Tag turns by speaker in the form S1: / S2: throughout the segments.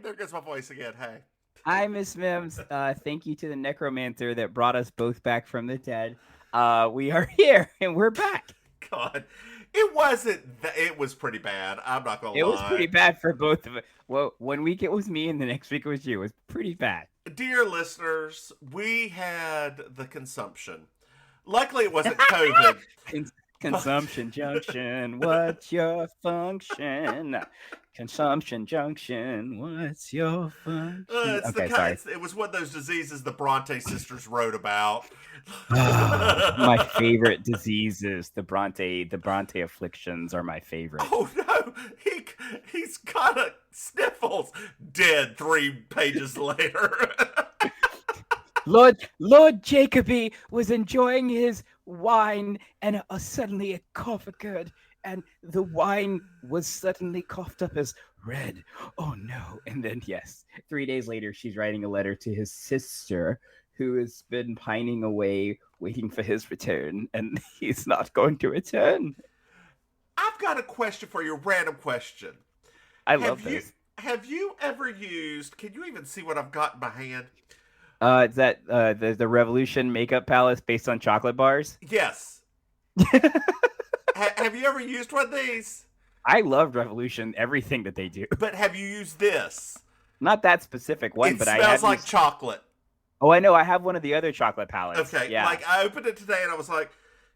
S1: There goes my voice again. Hey.
S2: Hi, Miss Mims. Thank you to the necromancer that brought us both back from the dead. We are here and we're back.
S1: God, it wasn't. It was pretty bad. I'm not gonna
S2: It was pretty
S1: lie.
S2: bad for both of us. Well, 1 week it was me and the next week it was you. It was pretty bad.
S1: Dear listeners, we had the consumption. Luckily, it wasn't COVID.
S2: Consumption junction, what's your function? Consumption junction, what's your function?
S1: It was one of those diseases the Bronte sisters wrote about.
S2: My favorite diseases, the Bronte afflictions are my favorite.
S1: Oh no, he's got a sniffles. Dead 3 pages later.
S2: Lord Jacoby was enjoying his wine, and suddenly a cough occurred, and the wine was suddenly coughed up as red. Oh no! And then, yes, 3 days later, she's writing a letter to his sister, who has been pining away, waiting for his return, and he's not going to return.
S1: I've got a question for you, a random question.
S2: I love this.
S1: Have you ever used? Can you even see what I've got in my hand?
S2: Is that the Revolution makeup palette based on chocolate bars?
S1: Yes. Have you ever used one of these?
S2: I love Revolution, everything that they do.
S1: But have you used this?
S2: Not that specific one, but I have.
S1: It smells like chocolate.
S2: Oh, I know. I have one of the other chocolate palettes.
S1: Okay,
S2: yeah.
S1: Like I opened it today and I was like,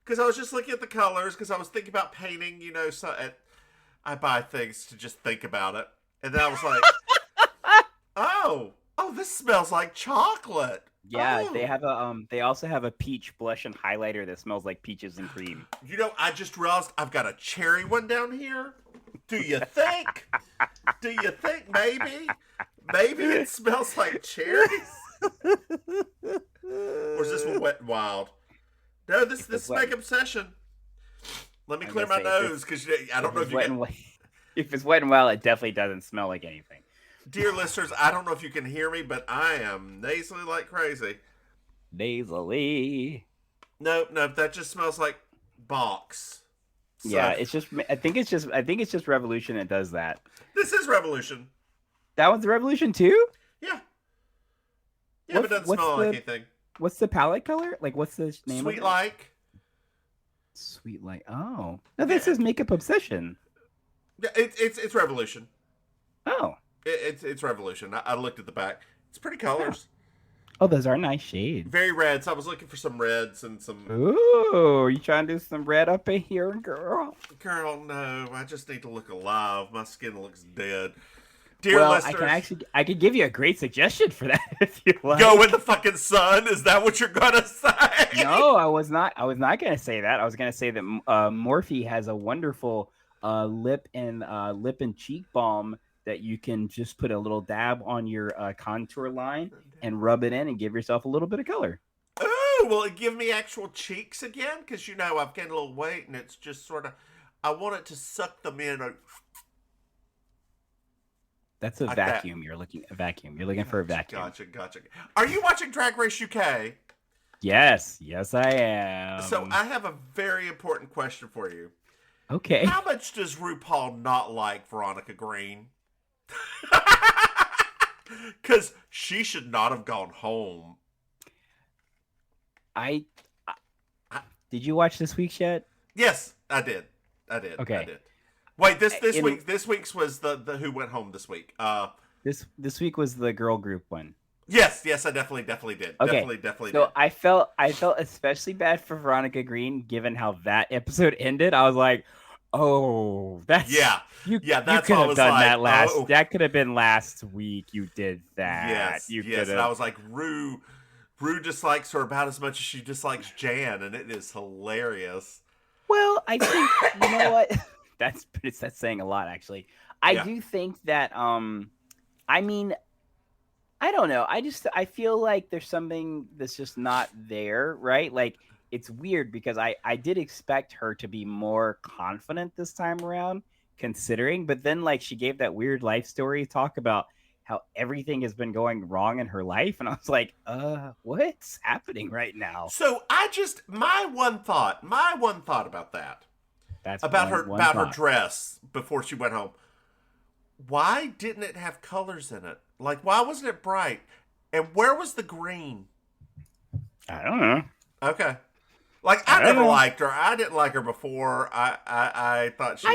S1: because I was just looking at the colors, because I was thinking about painting, so I buy things to just think about it. And then I was like, oh, this smells like chocolate.
S2: Yeah,
S1: oh.
S2: They have a they also have a peach blush and highlighter that smells like peaches and cream.
S1: I just realized I've got a cherry one down here. Do you think? Maybe it smells like cherries? Or is this one Wet and Wild? No, this makeup session. Let me clear my nose, because I don't know if you can.
S2: If it's Wet and Wild, it definitely doesn't smell like anything.
S1: Dear listeners, I don't know if you can hear me, but I am nasally like crazy.
S2: Nasally.
S1: Nope, that just smells like box.
S2: So, yeah, it's just. I think it's just Revolution that does that.
S1: This is Revolution.
S2: That one's Revolution too?
S1: Yeah. Yeah, but it doesn't smell like anything.
S2: What's the palette color? Like, what's the name?
S1: Sweet Like.
S2: Sweet Like. Oh, no, this is Makeup Obsession.
S1: Yeah, it's Revolution.
S2: Oh.
S1: It's Revolution. I looked at the back. It's pretty colors.
S2: Oh, those are nice shades.
S1: Very red. So I was looking for some reds and some.
S2: Ooh, you trying to do some red up in here, girl?
S1: Girl, no. I just need to look alive. My skin looks dead. Dear listeners,
S2: I could give you a great suggestion for that if you like.
S1: Go in the fucking sun. Is that what you're gonna say?
S2: No, I was not gonna say that. I was gonna say that Morphe has a wonderful lip and cheek balm that you can just put a little dab on your contour line and rub it in and give yourself a little bit of color.
S1: Oh, will it give me actual cheeks again? Because I've gained a little weight and it's just sort of, I want it to suck them in.
S2: That's a like vacuum. That. You're looking for a vacuum.
S1: Gotcha. Are you watching Drag Race UK?
S2: Yes, I am.
S1: So I have a very important question for you.
S2: Okay.
S1: How much does RuPaul not like Veronica Green? Because she should not have gone home.
S2: Did you watch this week's yet?
S1: Yes, I did.
S2: Okay.
S1: I did. Wait, this week's was the who went home this week.
S2: This week was the girl group one.
S1: Yes, I definitely did.
S2: Okay.
S1: Definitely
S2: so
S1: did.
S2: I felt especially bad for Veronica Green, given how that episode ended. I was like, oh, that's you could have done that last. Oh. That could have been last week. You did that.
S1: Yes. And I was like, Rue dislikes her about as much as she dislikes Jan, and it is hilarious.
S2: Well, I think you know what. That's saying a lot, actually. I do think that. I mean, I don't know. I feel like there's something that's just not there, right? Like, it's weird because I did expect her to be more confident this time around, considering. But then, like, she gave that weird life story talk about how everything has been going wrong in her life, and I was like, what's happening right now?
S1: So my one thought about that. That's about her dress before she went home. why didn't it have colors in it? Like, why wasn't it bright? And where was the green?
S2: I don't know.
S1: Okay. Like, I never liked her. I didn't like her before. I thought she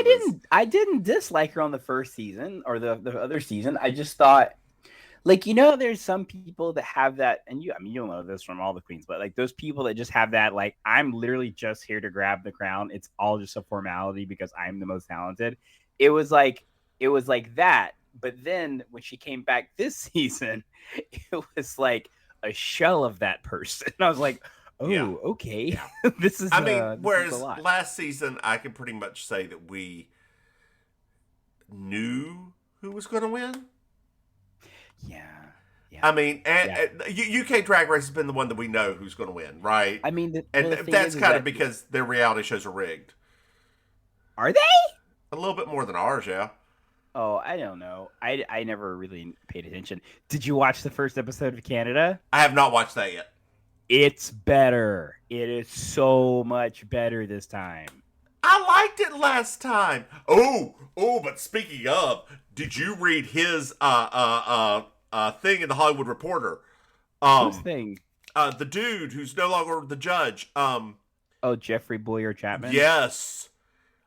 S2: I didn't dislike her on the first season or the other season. I just thought, like, there's some people that have that, and you'll know this from all the queens, but like those people that just have that, like, I'm literally just here to grab the crown. It's all just a formality because I'm the most talented. It was like that. But then when she came back this season, it was like a shell of that person. I was like, oh, okay. Yeah. This is.
S1: Whereas last season, I can pretty much say that we knew who was going to win.
S2: Yeah.
S1: I mean, UK Drag Race has been the one that we know who's going to win, right?
S2: I mean,
S1: that's kind of because their reality shows are rigged.
S2: Are they?
S1: A little bit more than ours, yeah.
S2: Oh, I don't know. I never really paid attention. Did you watch the first episode of Canada?
S1: I have not watched that yet.
S2: It's better. It is so much better this time.
S1: I liked it last time. But speaking of, did you read his thing in the Hollywood Reporter?
S2: Whose thing?
S1: The dude who's no longer the judge.
S2: Jeffrey Boyer Chapman?
S1: Yes.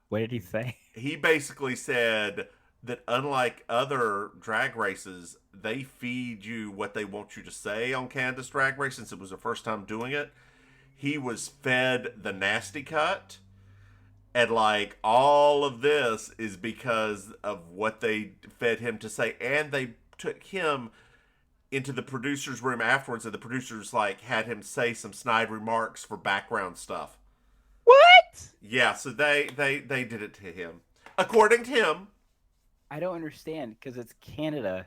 S2: What did he say?
S1: He basically said that unlike other drag races, they feed you what they want you to say on Canada's Drag Race since it was the first time doing it. He was fed the nasty cut. And, like, all of this is because of what they fed him to say. And they took him into the producer's room afterwards, and the producers, like, had him say some snide remarks for background stuff.
S2: What?
S1: Yeah, so they did it to him. According to him.
S2: I don't understand, because it's Canada.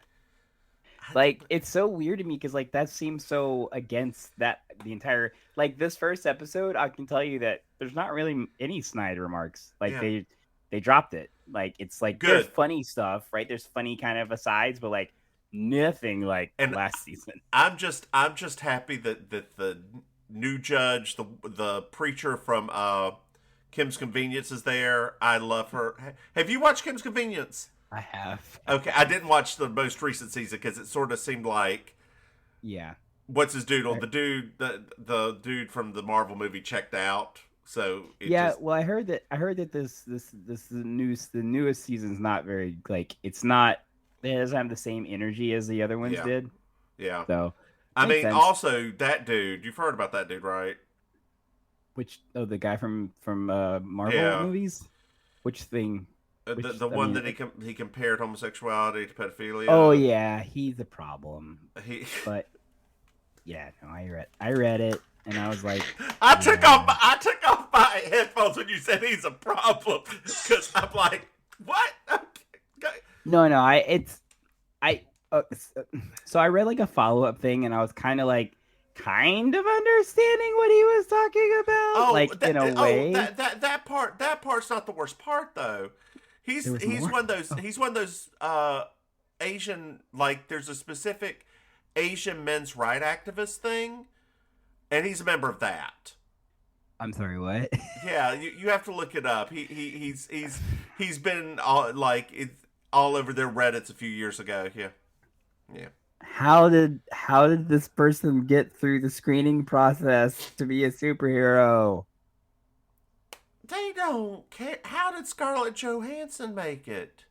S2: Like, it's so weird to me, because, like, that seems so against the entire... Like, this first episode, I can tell you that there's not really any snide remarks. Like, they dropped it. Like, it's like, there's funny stuff, right? There's funny kind of asides, but, like, nothing like last season.
S1: I'm just happy that the new judge, the preacher from Kim's Convenience is there. I love her. Have you watched Kim's Convenience?
S2: I have.
S1: Okay, I didn't watch the most recent season because it sort of seemed like...
S2: Yeah.
S1: What's his doodle? The dude from the Marvel movie checked out. So
S2: well, I heard that the newest season's not very, like, it doesn't have the same energy as the other ones did.
S1: Yeah.
S2: So
S1: I mean, also that dude, you've heard about that dude, right?
S2: The guy from Marvel movies? Which thing?
S1: The one that he compared homosexuality to pedophilia.
S2: Oh yeah, he's a problem. But yeah, no, I read it, and I was like,
S1: I took off my headphones when you said he's a problem, because I'm like, what? Okay.
S2: No, so I read like a follow-up thing, and I was kind of understanding what he was talking about, in a way.
S1: That part's not the worst part though. He's one of those Asian, like, there's a specific Asian men's rights activist thing, and he's a member of that.
S2: I'm sorry, what?
S1: Yeah, you have to look it up. He's been all over their Reddits a few years ago. Yeah.
S2: How did this person get through the screening process to be a superhero?
S1: They don't care. How did Scarlett Johansson make it?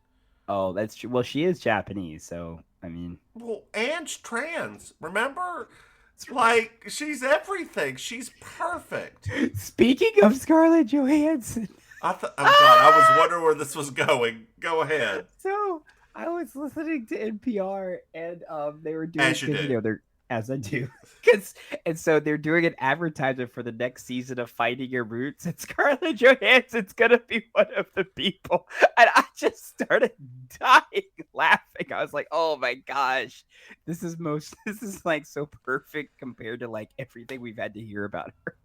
S2: Oh, that's true. Well, she is Japanese, so I mean.
S1: Well, and trans. Remember? Like, she's everything. She's perfect.
S2: Speaking of Scarlett Johansson.
S1: God, I was wondering where this was going. Go ahead.
S2: So, I was listening to NPR, and they were doing...
S1: As you do.
S2: As I do. And so they're doing an advertisement for the next season of Finding Your Roots, and Scarlett Johansson's going to be one of the people. And I just started dying laughing. I was like, oh my gosh, this is like so perfect compared to like everything we've had to hear about her.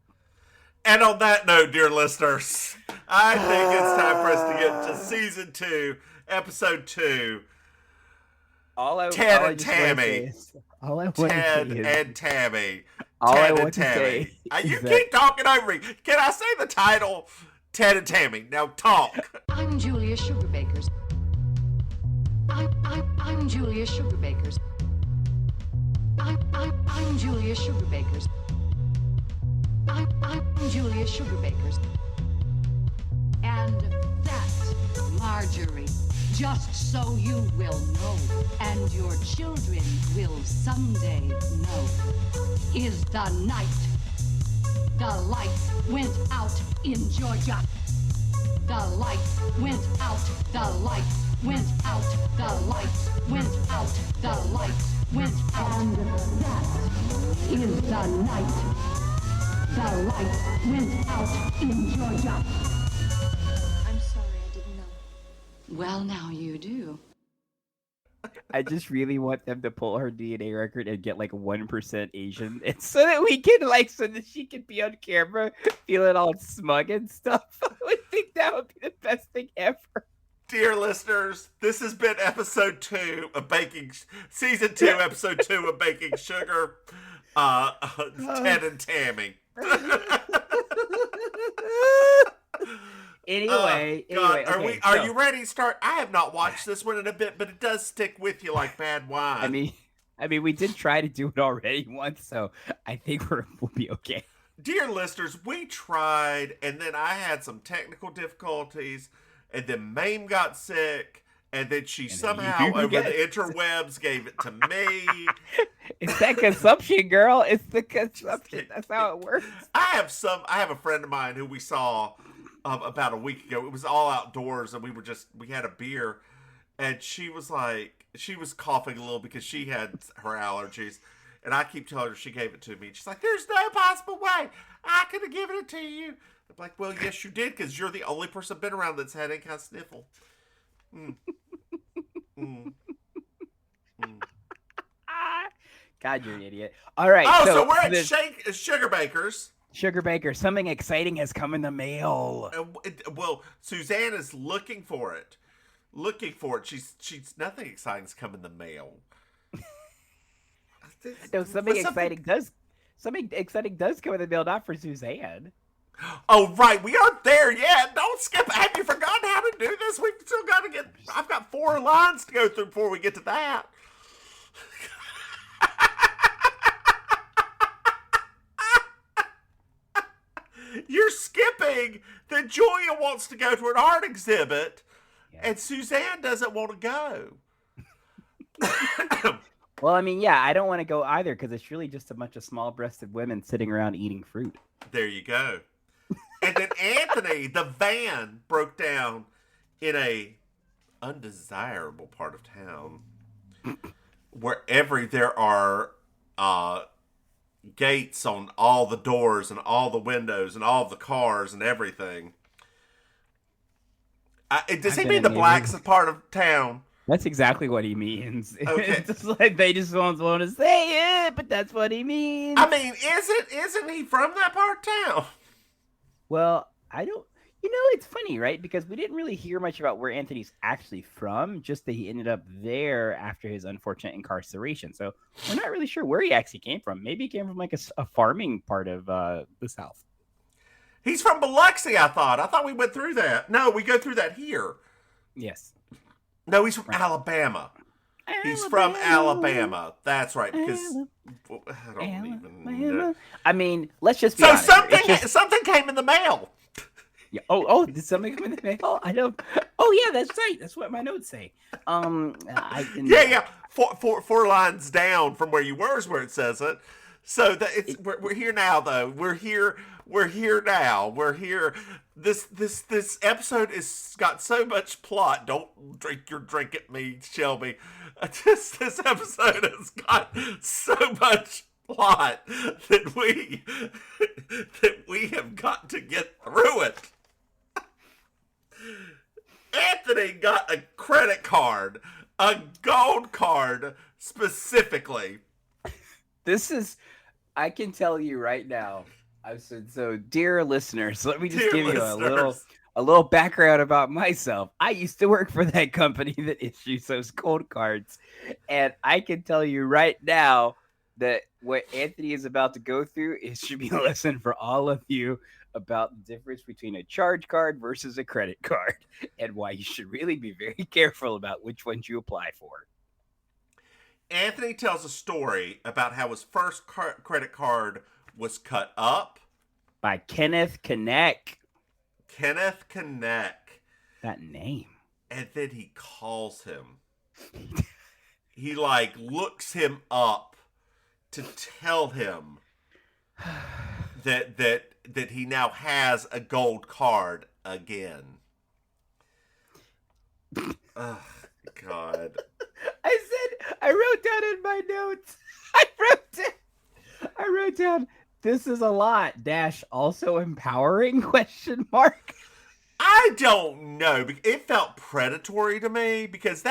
S1: And on that note, dear listeners, I think it's time for us to get to season 2, episode 2. Ted and Tammy. You keep talking over me. Can I say the title? Ted and Tammy. Now talk.
S3: I'm Julia Sugarbaker's. I'm Julia Sugarbakers. I'm Julia Sugarbakers. I'm Julia Sugarbakers. And that's Marjorie. Just so you will know, and your children will someday know, is the night the lights went out in Georgia. The lights went out, the lights went out, the lights went out, the lights went out. And that is the night the lights went out in Georgia.
S4: I'm sorry, I didn't know.
S3: Well, now you do.
S2: I just really want them to pull her DNA record and get like 1% Asian, and so that we can so that she can be on camera feeling all smug and stuff. I would think that would be the best thing ever.
S1: Dear listeners, this has been episode 2 of season 2, episode 2 of Baking Sugar. Ted and Tammy.
S2: Anyway, okay,
S1: are you ready to start? I have not watched this one in a bit, but it does stick with you like bad wine.
S2: I mean, we did try to do it already once, so I think we'll be okay.
S1: Dear listeners, we tried, and then I had some technical difficulties, and then Maim got sick, and then she somehow over the interwebs gave it to me.
S2: It's that consumption, girl. It's the consumption. That's how it works.
S1: I have a friend of mine who we saw about a week ago. It was all outdoors, and we had a beer, and she was coughing a little because she had her allergies, and I keep telling her she gave it to me. She's like, "There's no possible way I could have given it to you." I'm like, "Well, yes, you did, because you're the only person been around that's had any kind of sniffle."
S2: God, you're an idiot. All right.
S1: Oh, so we're at Sugarbakers.
S2: Sugarbaker, something exciting has come in the mail.
S1: Well, Suzanne is looking for it. She's nothing exciting's come in the mail.
S2: No, something exciting does come in the mail, not for Suzanne.
S1: Oh, right. We aren't there yet. Don't skip. Have you forgotten how to do this? We've still got to I've got 4 lines to go through before we get to that. You're skipping that Julia wants to go to an art exhibit, and Suzanne doesn't want to go.
S2: Well, I mean, yeah, I don't want to go either because it's really just a bunch of small-breasted women sitting around eating fruit.
S1: There you go. And then Anthony, the van, broke down in a undesirable part of town where there are gates on all the doors and all the windows and all the cars and everything. Does he mean the blackest part of town?
S2: That's exactly what he means.
S1: Okay.
S2: It's just like they just want to say it, but that's what he means.
S1: I mean, isn't he from that part of town?
S2: Well, I don't. It's funny, right? Because we didn't really hear much about where Anthony's actually from, just that he ended up there after his unfortunate incarceration. So we're not really sure where he actually came from. Maybe he came from like a farming part of the South.
S1: He's from Biloxi, I thought. I thought we went through that. No, we go through that here.
S2: Yes.
S1: No, he's from Alabama. He's from Alabama. That's right. Because I don't even know.
S2: I mean, let's just be honest.
S1: Something came in the mail.
S2: Yeah. Oh, did something come in the mail? I don't. Oh, yeah, that's right. That's what my notes say.
S1: Yeah. 4 lines down from where you were is where it says it. So we're here now, though. We're here now. We're here. This episode is got so much plot. Don't drink your drink at me, Shelby. This episode has got so much plot that we have got to get through it. Anthony got a credit card, a gold card specifically.
S2: I can tell you right now. So, dear listeners, let me just give you a little background about myself. I used to work for that company that issues those gold cards, and I can tell you right now that what Anthony is about to go through should be a lesson for all of you about the difference between a charge card versus a credit card and why you should really be very careful about which ones you apply for.
S1: Anthony tells a story about how his first credit card was cut up
S2: by Kenneth Kneck.
S1: Kenneth Kneck.
S2: That name.
S1: And then he calls him. He looks him up to tell him that he now has a gold card again. Oh, God.
S2: I wrote down in my notes. I wrote down, this is a lot, also empowering, ?
S1: I don't know. It felt predatory to me because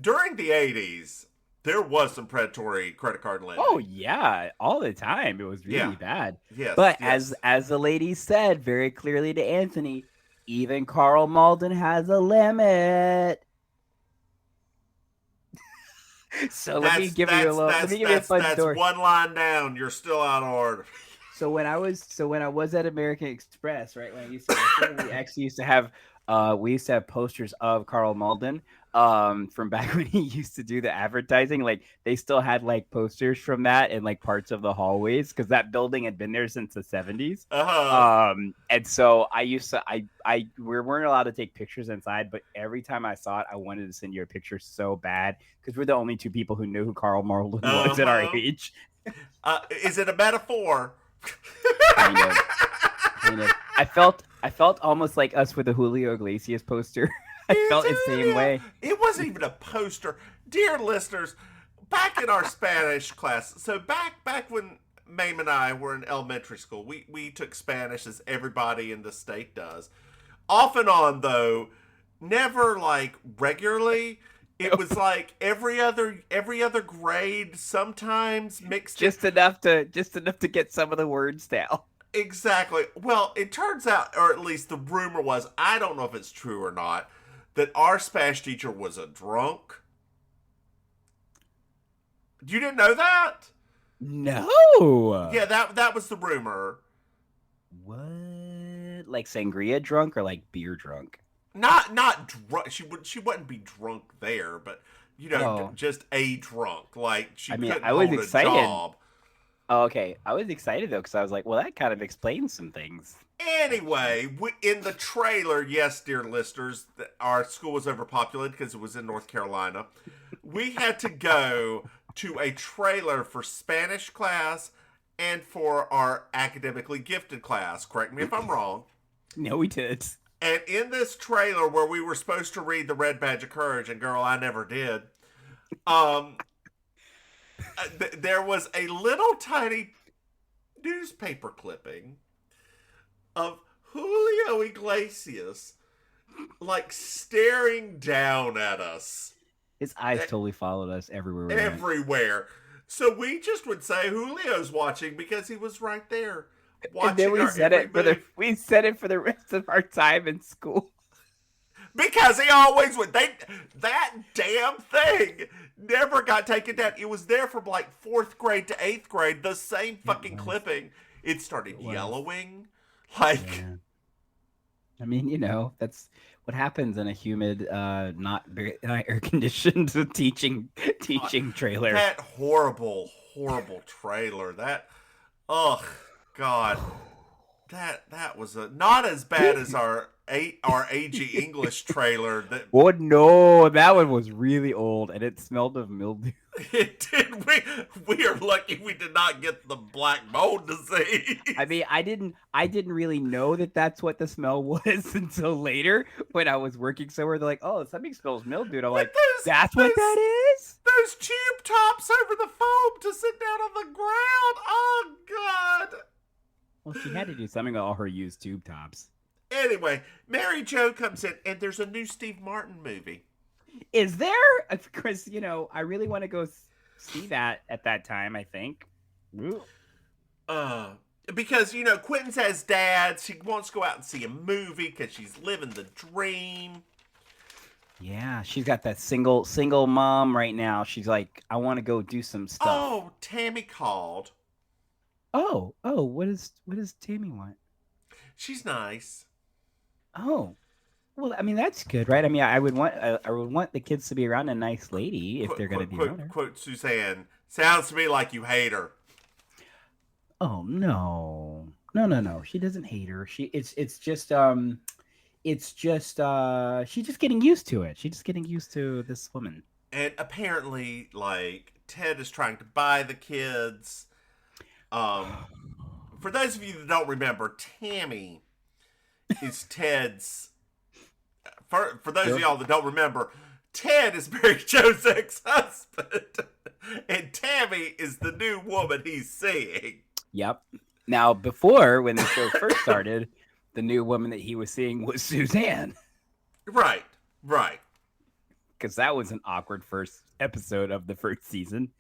S1: during the 80s, there was some predatory credit card lending.
S2: Oh, yeah. All the time. It was really bad.
S1: Yes.
S2: But as the lady said very clearly to Anthony, even Karl Malden has a limit. So let me give you a fun story.
S1: That's one line down. You're still out of order.
S2: So when I was at American Express, right, when I used to, we actually used to have posters of Karl Malden from back when he used to do the advertising. Like they still had posters from that in parts of the hallways because that building had been there since the 70s. And so we weren't allowed to take pictures inside, but every time I saw it, I wanted to send you a picture so bad because we're the only two people who knew who Karl Malden was at our age.
S1: Is it a metaphor?
S2: Kind of. I felt almost like us with the Julio Iglesias poster. I felt the same way.
S1: It wasn't even a poster. Dear listeners, back in our Spanish class, so back when Maim and I were in elementary school, we took Spanish as everybody in the state does. Off and on, though, never regularly. It was every other grade, sometimes mixed.
S2: Just enough to get some of the words down.
S1: Exactly. Well, it turns out, or at least the rumor was, I don't know if it's true or not, that our Spanish teacher was a drunk. You didn't know that?
S2: No.
S1: Yeah, that was the rumor.
S2: What? Like sangria drunk or beer drunk?
S1: Not drunk. She wouldn't be drunk there, but just a drunk. She couldn't hold a job.
S2: Oh, okay. I was excited though because I was like, well, that kind of explains some things.
S1: Anyway, in the trailer, yes, dear listeners, our school was overpopulated because it was in North Carolina. We had to go to a trailer for Spanish class and for our academically gifted class. Correct me if I'm wrong.
S2: No, we did.
S1: And in this trailer where we were supposed to read The Red Badge of Courage, and girl, I never did, there was a little tiny newspaper clipping of Julio Iglesias staring down at us.
S2: His eyes totally followed us everywhere.
S1: Everywhere. So we just would say Julio's watching because he was right there.
S2: And then we said it for the rest of our time in school.
S1: Because he always would. That damn thing never got taken down. It was there from 4th grade to 8th grade. The same fucking clipping. It started yellowing.
S2: Yeah. I mean, that's what happens in a humid, not very air conditioned teaching trailer.
S1: That horrible trailer. Ugh, God. That was not as bad as our AG English trailer.
S2: Oh no, that one was really old and it smelled of mildew.
S1: It did. We are lucky we did not get the black mold disease.
S2: I mean, I didn't really know that that's what the smell was until later when I was working somewhere. They're like, "Oh, something smells mildew." And I'm like, "That's what that is."
S1: Those tube tops over the foam to sit down on the ground. Oh God.
S2: Well, she had to do something with all her used tube tops.
S1: Anyway, Maryjo comes in, and there's a new Steve Martin movie.
S2: Is there? Because, I really want to go see that at that time, I think.
S1: Because, Quentin says dad, she wants to go out and see a movie because she's living the dream.
S2: Yeah, she's got that single mom right now. She's like, I want to go do some stuff.
S1: Oh, Tammy called.
S2: Oh, what does Tammy want?
S1: She's nice.
S2: Oh, well, I mean that's good, right? I mean, I would want the kids to be around a nice lady if they're going to be around her.
S1: Quote Suzanne. Sounds to me like you hate her.
S2: Oh no. She doesn't hate her. It's just she's just getting used to it. She's just getting used to this woman.
S1: And apparently, like, Ted is trying to buy the kids. For those of you that don't remember, Tammy is Ted's. For those of y'all that don't remember, Ted is Mary Jo's ex-husband, and Tammy is the new woman he's seeing.
S2: Yep. Now, before, when the show first started, the new woman that he was seeing was Suzanne.
S1: Right.
S2: Because that was an awkward first episode of the first season.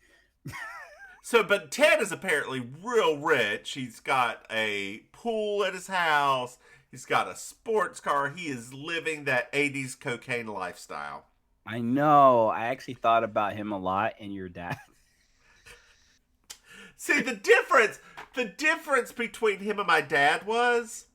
S1: So, but Ted is apparently real rich. He's got a pool at his house. He's got a sports car. He is living that 80s cocaine lifestyle.
S2: I know. I actually thought about him a lot and your dad.
S1: See, the difference between him and my dad was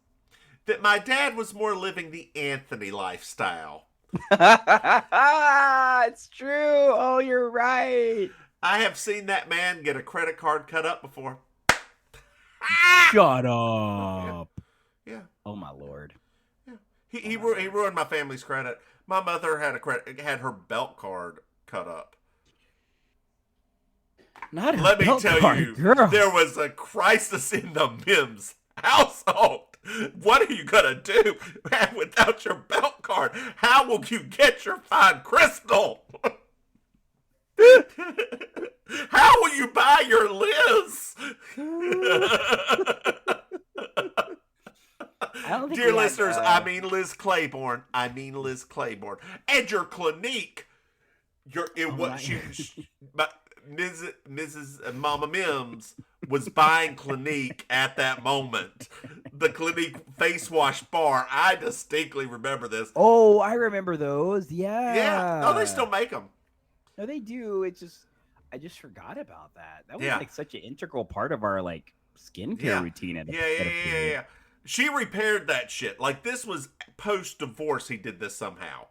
S1: that my dad was more living the Anthony lifestyle.
S2: It's true. Oh, you're right.
S1: I have seen that man get a credit card cut up before.
S2: Shut up.
S1: Yeah.
S2: Oh my lord.
S1: Yeah. He ruined my family's credit. My mother had her belt card cut up.
S2: Let me tell you, girl.
S1: There was a crisis in the Mims household. What are you gonna do without your belt card? How will you get your fine crystal? How will you buy your Liz? Dear listeners, I mean Liz Claiborne. And your Clinique. Mrs. Mama Mims was buying Clinique at that moment. The Clinique face wash bar. I distinctly remember this.
S2: Oh, I remember those. Yeah.
S1: Yeah. Oh, they still make them.
S2: No, they do. I just forgot about that. That was
S1: Yeah.
S2: like such an integral part of our like skincare routine.
S1: Yeah. She repaired that shit. Like, this was post-divorce. He did this somehow.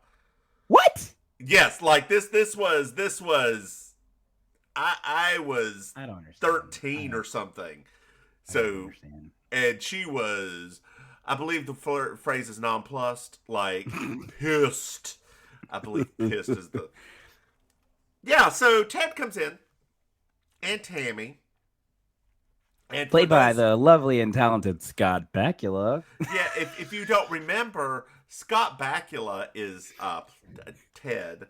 S2: What?
S1: Yes, like this was. I was
S2: I don't understand.
S1: 13 or something. So, and she was, I believe the phrase is nonplussed, like pissed. I believe pissed is the. Yeah, so Ted comes in, and Tammy. And
S2: played by the lovely and talented Scott Bakula.
S1: Yeah, if you don't remember, Scott Bakula is Ted.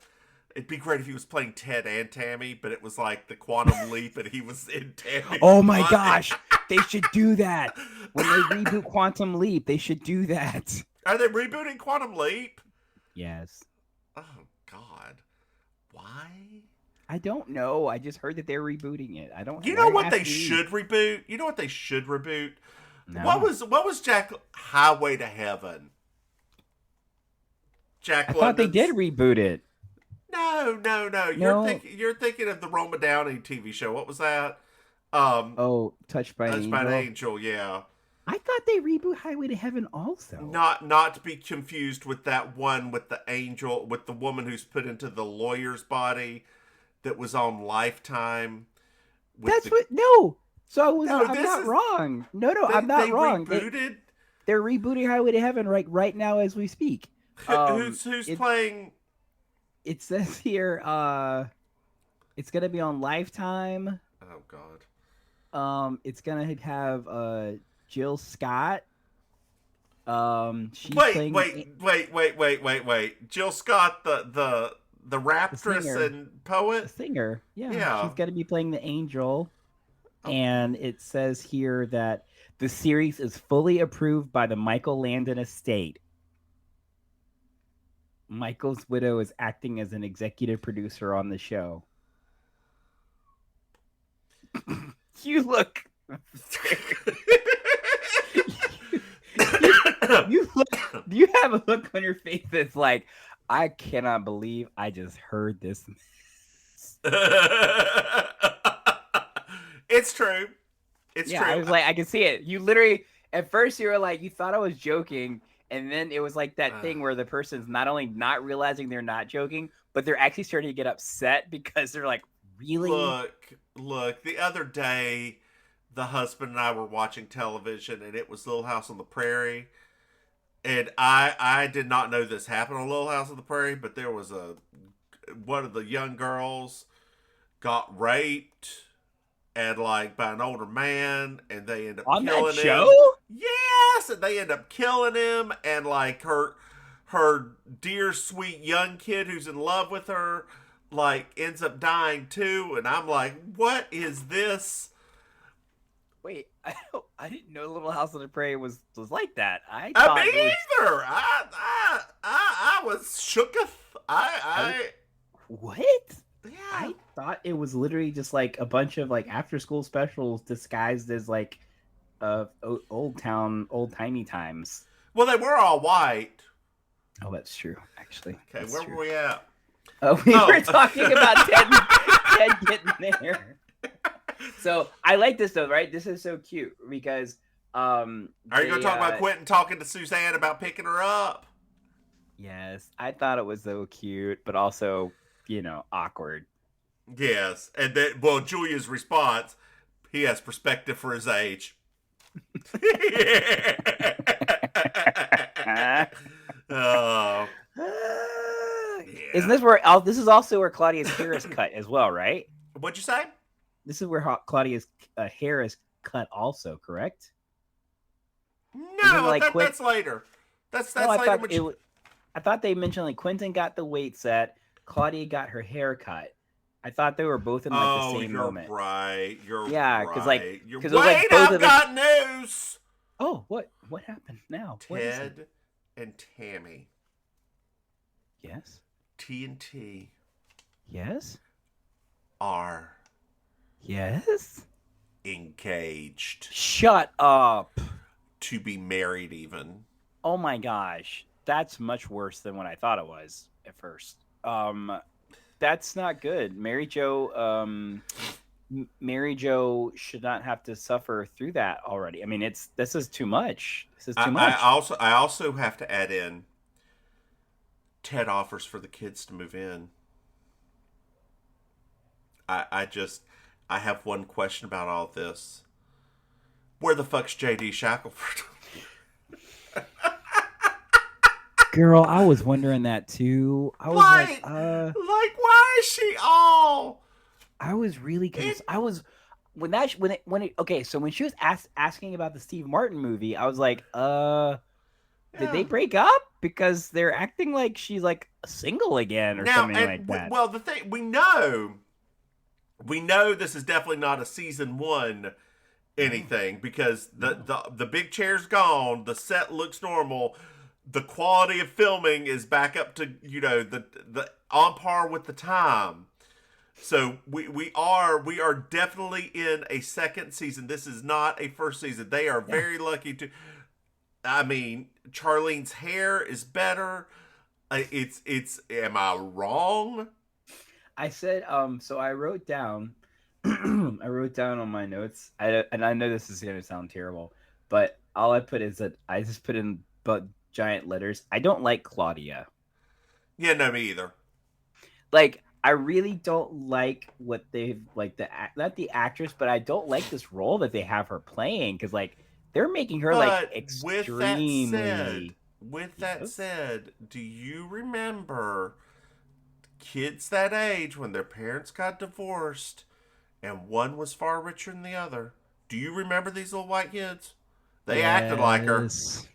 S1: It'd be great if he was playing Ted and Tammy, but it was like the Quantum Leap and he was in Tammy.
S2: Oh my gosh, they should do that. When they reboot Quantum Leap, they should do that.
S1: Are they rebooting Quantum Leap?
S2: Yes.
S1: Oh, God. Why?
S2: I don't know. I just heard that they're rebooting it. I don't.
S1: You know what they should reboot? You know what they should reboot?
S2: No.
S1: What was Jack Highway to Heaven? Jack.
S2: I thought they did reboot it.
S1: No. You're thinking of the Roma Downey TV show. What was that?
S2: Touched by
S1: an Angel. Yeah.
S2: I thought they reboot Highway to Heaven also.
S1: Not to be confused with that one with the angel, with the woman who's put into the lawyer's body. That was on Lifetime.
S2: No. So I'm not wrong. No, I'm not wrong.
S1: Rebooted?
S2: They're rebooting Highway to Heaven right now as we speak.
S1: Who's playing?
S2: It says here, it's gonna be on Lifetime.
S1: Oh God.
S2: It's gonna have Jill Scott. She's
S1: wait. Jill Scott, the raptress and poet?
S2: The singer. Yeah. She's going to be playing the angel. Oh. And it says here that the series is fully approved by the Michael Landon estate. Michael's widow is acting as an executive producer on the show. You look... you have a look on your face that's like, I cannot believe I just heard this.
S1: It's true. It's true.
S2: I was like, I can see it. You literally, At first, you were like, you thought I was joking, and then it was like that thing where the person's not only not realizing they're not joking, but they're actually starting to get upset because they're like, really?
S1: Look. The other day, the husband and I were watching television, and it was Little House on the Prairie. And I did not know this happened on Little House on the Prairie, but there was one of the young girls got raped and like by an older man, and they end up
S2: on
S1: killing
S2: that
S1: him.
S2: show?
S1: Yes, and they end up killing him, and like her dear sweet young kid who's in love with her like ends up dying too, and I'm like, what is this?
S2: Wait, I didn't know Little House on the Prairie was like that.
S1: Me either. I was shooketh.
S2: What?
S1: Yeah.
S2: I thought it was literally just like a bunch of like after school specials disguised as like old timey times.
S1: Well, they were all white.
S2: Oh, that's true. Actually.
S1: Okay,
S2: that's
S1: where
S2: true.
S1: were we at?
S2: We were talking about Ted getting there. So I like this though, right? This is so cute because
S1: are you gonna talk about Quentin talking to Suzanne about picking her up?
S2: Yes, I thought it was so cute, but also, awkward.
S1: Yes, and then Julia's response, he has perspective for his age. Oh.
S2: Isn't this where this is also where Claudia's hair is cut as well, right?
S1: What'd you say?
S2: This is where Claudia's hair is cut also, correct?
S1: No, that's later. That's later.
S2: I thought they mentioned like Quentin got the weight set, Claudia got her hair cut. I thought they were both in like the same moment.
S1: Right. You're right.
S2: Yeah, because
S1: wait, I've got news.
S2: Oh, what happened now?
S1: Ted and Tammy.
S2: Yes.
S1: TNT.
S2: Yes.
S1: Are.
S2: Yes.
S1: Engaged.
S2: Shut up.
S1: To be married even.
S2: Oh my gosh. That's much worse than what I thought it was at first. That's not good. Maryjo should not have to suffer through that already. I mean, this is too much. This is too much.
S1: I also have to add in Ted offers for the kids to move in. I have one question about all this. Where the fuck's JD Shackelford?
S2: Girl, I was wondering that too. I was like,
S1: why is she all?
S2: I was really confused. Okay, so when she was asking about the Steve Martin movie, I was like, did they break up? Because they're acting like she's like single again or something like that.
S1: Well, the thing we know this is definitely not a season 1 anything because the big chair's gone, the set looks normal, the quality of filming is back up to the on par with the time. So we are definitely in a second season. This is not a first season. They are very lucky to. I mean, Charlene's hair is better. It's. Am I wrong?
S2: I said. So I wrote down. I wrote down on my notes. And I know this is going to sound terrible, but all I put is that I just put in giant letters. I don't like Claudia.
S1: Yeah, no, me either.
S2: Like, I really don't like what they've like not the actress, but I don't like this role that they have her playing because like they're making her like extremely.
S1: With that said, do you remember kids that age when their parents got divorced and one was far richer than the other? Do you remember these little white kids? They acted like her.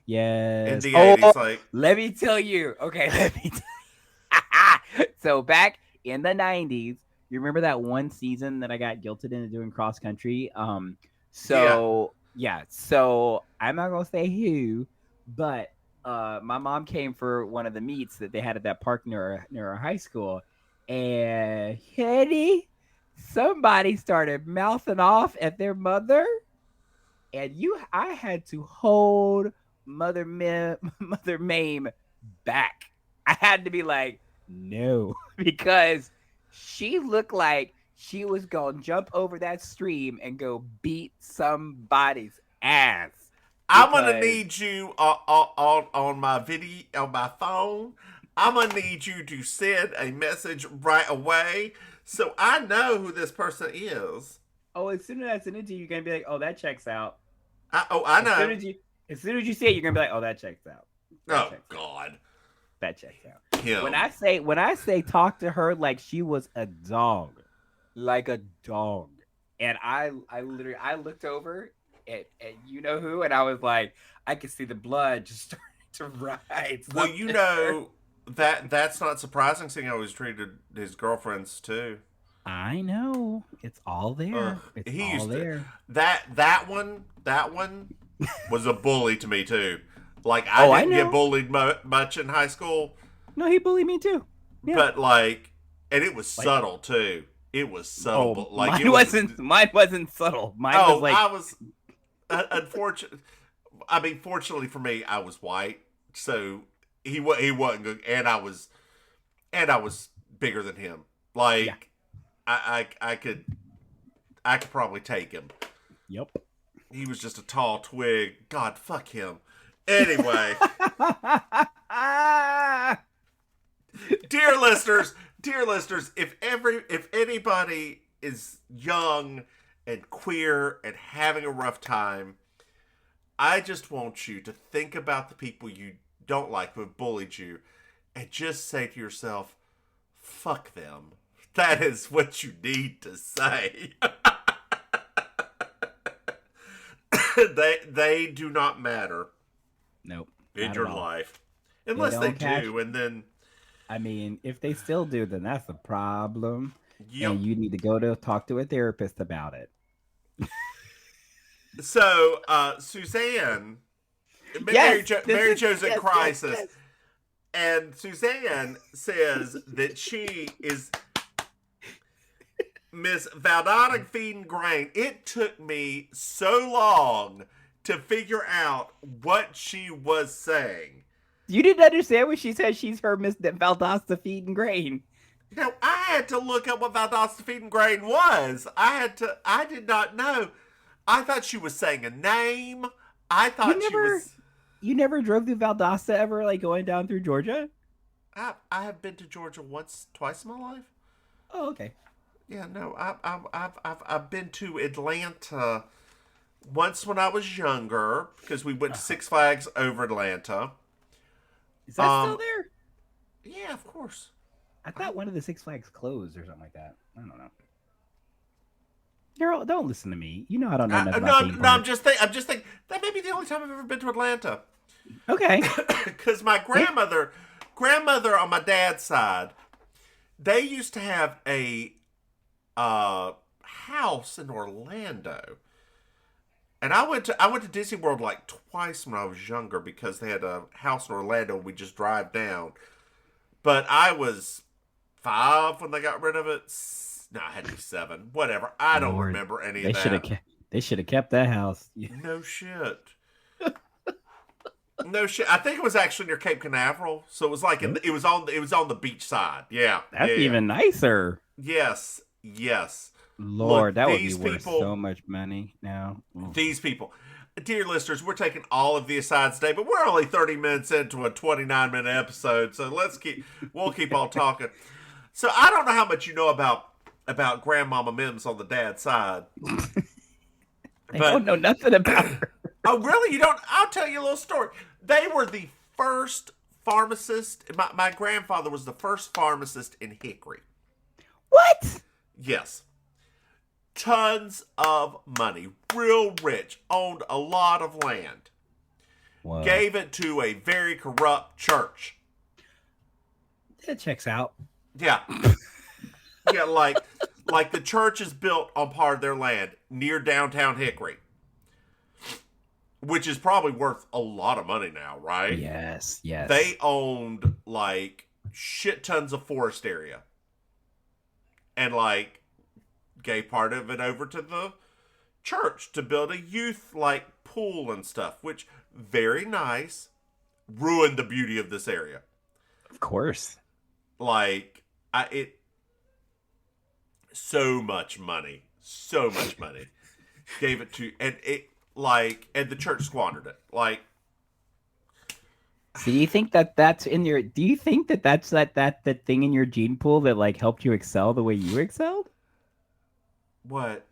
S2: Yes.
S1: In the 80s, like.
S2: Let me tell you. Okay, So back in the 90s, you remember that one season that I got guilted into doing cross country? So I'm not gonna say who, but my mom came for one of the meets that they had at that park near our high school, and somebody started mouthing off at their mother, and I had to hold Mother Maim back. I had to be like, no, because she looked like she was gonna jump over that stream and go beat somebody's ass.
S1: I'm gonna need you on my video on my phone. I'm gonna need you to send a message right away so I know who this person is.
S2: Oh, as soon as I send it to you, you're gonna be like, "Oh, that checks out."
S1: I know.
S2: As soon as you see it, you're gonna be like, "Oh, that checks out."
S1: God,
S2: that checks out.
S1: Him.
S2: When I say talk to her like she was a dog, like a dog, and I literally looked over at you know who, and I was like, I could see the blood just starting to rise.
S1: Well, you know that's not surprising, seeing how he's treated his girlfriends too.
S2: I know, it's all there. It's all there.
S1: That one was a bully to me too. Like I didn't get bullied much in high school.
S2: No, he bullied me too. Yeah.
S1: But and it was subtle too. It was subtle, but
S2: mine wasn't subtle. Mine was like
S1: I was unfortunate. I mean, fortunately for me, I was white, so he wasn't good, and I was bigger than him. Like
S2: yeah.
S1: I could probably take him.
S2: Yep.
S1: He was just a tall twig. God, fuck him. Anyway. Dear listeners, if anybody is young and queer and having a rough time, I just want you to think about the people you don't like who have bullied you and just say to yourself, fuck them. That is what you need to say. They do not matter.
S2: Nope.
S1: In your life. Unless they do, and then...
S2: I mean, if they still do, then that's a problem.
S1: Yep.
S2: And you need to go to talk to a therapist about it.
S1: So, Suzanne... Maryjo's in crisis. Yes. And Suzanne says that she is... Miss Valdonic feeding grain. It took me so long to figure out what she was saying.
S2: You didn't understand when she said she's her Miss Valdosta feeding grain.
S1: No, I had to look up what Valdosta feeding grain was. I did not know. I thought she was saying a name. I thought she was...
S2: You never drove through Valdosta ever, like going down through Georgia?
S1: I have been to Georgia twice in my life.
S2: Oh, okay.
S1: Yeah, no, I've been to Atlanta once when I was younger because we went to Six Flags over Atlanta.
S2: Is that still there?
S1: Yeah, of course.
S2: I thought one of the Six Flags closed or something like that. I don't know. Girl, don't listen to me. You know I don't know nothing about theme parks.
S1: I'm just thinking that may be the only time I've ever been to Atlanta.
S2: Okay.
S1: Because my grandmother on my dad's side, they used to have a house in Orlando, and I went to Disney World like twice when I was younger because they had a house in Orlando. We just drive down, but I was 5 when they got rid of it. No, I had to be 7. Whatever. I don't remember any of that.
S2: They should have kept that house.
S1: No shit. No shit. I think it was actually near Cape Canaveral, so it was like it was on the beach side. Yeah,
S2: that's even nicer.
S1: Yes.
S2: Lord, that would be worth so much money now.
S1: These people. Dear listeners, we're taking all of the asides today, but we're only 30 minutes into a 29-minute episode, so we'll keep on talking. So I don't know how much you know about Grandmama Mims on the dad's side.
S2: I don't know nothing about her.
S1: Oh, really? You don't? I'll tell you a little story. They were the first pharmacist. My grandfather was the first pharmacist in Hickory.
S2: What?
S1: Yes. Tons of money. Real rich. Owned a lot of land. Wow. Gave it to a very corrupt church.
S2: That checks out.
S1: Yeah. Yeah, like the church is built on part of their land near downtown Hickory. Which is probably worth a lot of money now, right?
S2: Yes.
S1: They owned like shit tons of forest area. And like gave part of it over to the church to build a youth like pool and stuff, which very nice. Ruined the beauty of this area.
S2: Of course.
S1: Like so much money. Gave it to, and Like, and the church squandered it. Like,
S2: So do you think that that's in your? Do you think that that's that thing in your gene pool that like helped you excel the way you excelled?
S1: what?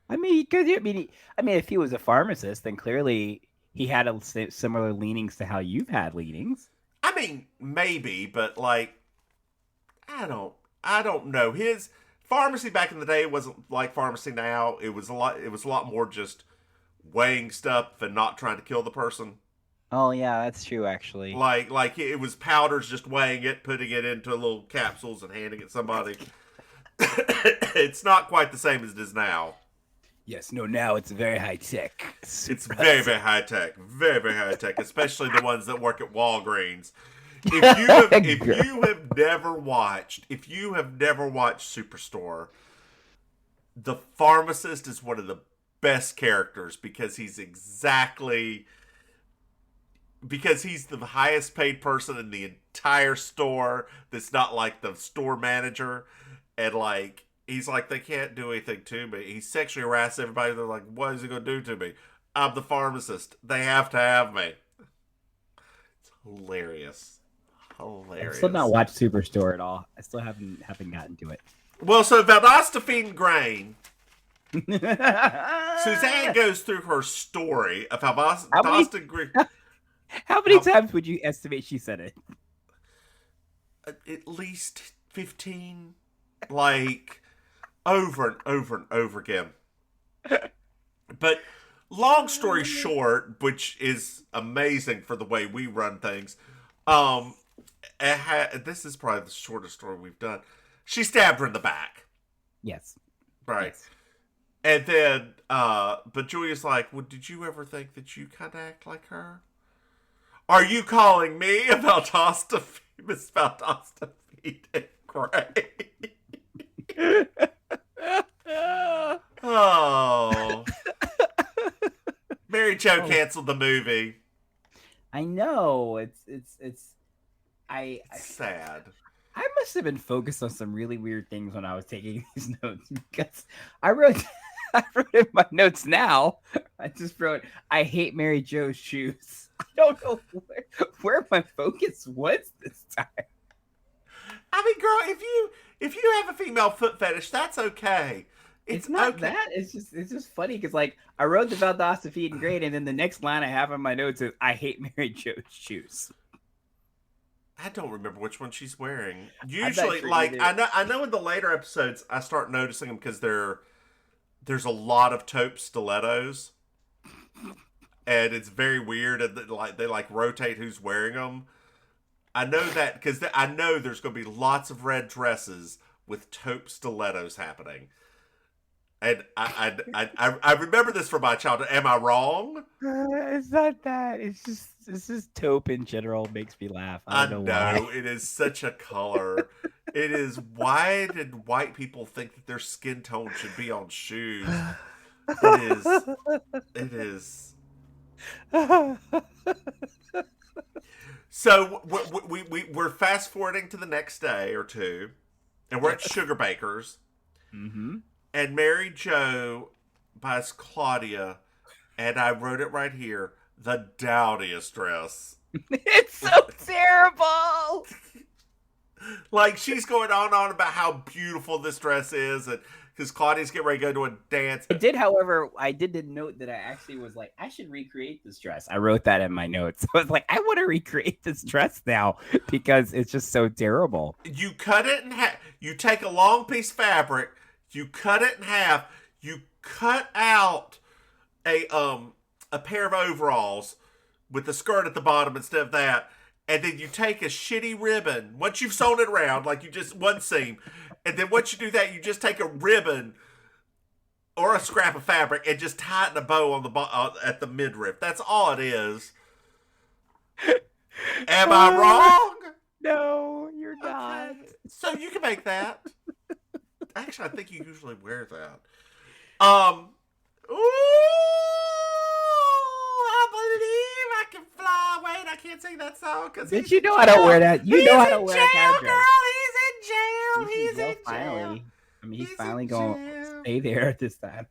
S2: I mean, because if he was a pharmacist, then clearly he had similar leanings to how you've had leanings.
S1: I mean, maybe, but like, I don't know. His pharmacy back in the day wasn't like pharmacy now. It was a lot more just weighing stuff and not trying to kill the person.
S2: Oh yeah, that's true actually.
S1: Like it was powders, just weighing it, putting it into little capsules and handing it to somebody. It's not quite the same as it is now.
S2: Yes, no, now it's very high tech.
S1: It's very, very high tech. Very, very high tech, especially the ones that work at Walgreens. If you have never watched Superstore, the pharmacist is one of the best characters because he's the highest paid person in the entire store that's not like the store manager. And like, he's like, they can't do anything to me. He sexually harasses everybody. They're like, what is he going to do to me? I'm the pharmacist. They have to have me. It's hilarious.
S2: I've still not watched Superstore at all. I still haven't gotten to it.
S1: Well, so Valdosta Grain, Suzanne goes through her story of how Valdosta Grain...
S2: How many times would you estimate she said it?
S1: At least 15. Like, over and over and over again. But long story short, which is amazing for the way we run things, this is probably the shortest story we've done. She stabbed her in the back.
S2: Yes.
S1: Right.
S2: Yes.
S1: And then, but Julia's like, well, did you ever think that you kind of act like her? Are you calling me about Miss Valdosta Feeding Gray? Oh. Maryjo canceled the movie.
S2: I know. It's
S1: sad.
S2: I must have been focused on some really weird things when I was taking these notes because I wrote in my notes now. I just wrote, I hate Maryjo's shoes. I don't know where my focus was this time.
S1: I mean, girl, if you have a female foot fetish, that's okay.
S2: It's not
S1: okay.
S2: that. It's just funny because like I wrote the Valdosta Feeding Great, and then the next line I have in my notes is I hate Maryjo's shoes.
S1: I don't remember which one she's wearing. Usually, like I know in the later episodes I start noticing them because there's a lot of taupe stilettos, and it's very weird. And they rotate who's wearing them. I know that because I know there's going to be lots of red dresses with taupe stilettos happening. And I remember this from my childhood. Am I wrong?
S2: It's not that. It's just taupe in general makes me laugh. I don't know why.
S1: It is such a color. It is. Why did white people think that their skin tone should be on shoes? It is. So we're fast forwarding to the next day or two, and we're at Sugar Baker's.
S2: Mm-hmm.
S1: And Maryjo buys Claudia, and I wrote it right here, the dowdiest dress.
S2: It's so terrible.
S1: Like, she's going on about how beautiful this dress is, and because Claudia's getting ready to go to a dance.
S2: I did note that I actually was like, I should recreate this dress. I wrote that in my notes. I was like, I want to recreate this dress now because it's just so terrible.
S1: You cut it in half. You take a long piece of fabric. You cut it in half. You cut out a pair of overalls with the skirt at the bottom instead of that. And then you take a shitty ribbon. Once you've sewn it around, like you just one seam. And then once you do that, you just take a ribbon or a scrap of fabric and just tighten a bow on the at the midriff. That's all it is. Am I wrong?
S2: No, you're not.
S1: Okay. So you can make that. Actually, I think you usually wear that. Ooh, I believe I can fly. Wait, I can't sing that song because
S2: Did you know I don't wear that? You know I don't wear that kind of dress.
S1: Girl, he's in jail.
S2: Finally. I mean, he's finally going to stay there at this time.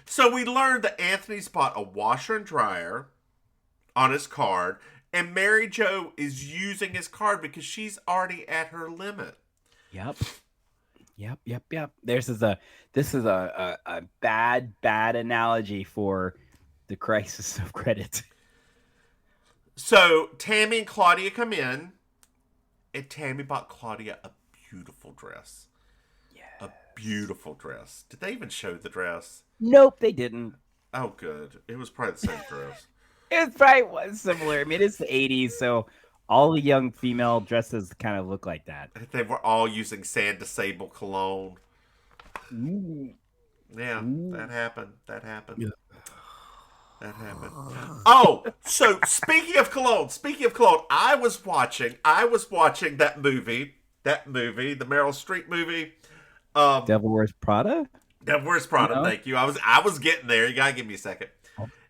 S1: So we learned that Anthony's bought a washer and dryer on his card, and Maryjo is using his card because she's already at her limit.
S2: Yep. This is a bad analogy for the crisis of credit.
S1: So Tammy and Claudia come in, and Tammy bought Claudia a beautiful dress.
S2: Yeah.
S1: A beautiful dress. Did they even show the dress?
S2: Nope, they didn't.
S1: Oh, good. It was probably the same dress.
S2: It probably was similar. I mean, it's the 80s, so all the young female dresses kind of look like that.
S1: They were all using Sand to Sable cologne.
S2: Ooh.
S1: Yeah,
S2: Ooh.
S1: that happened.
S2: Yeah.
S1: That happened. Oh, so speaking of cologne, I was watching that movie, the Meryl Streep movie.
S2: Devil Wears Prada?
S1: Devil Wears Prada,
S2: No?
S1: thank you. I was getting there. You gotta give me a second.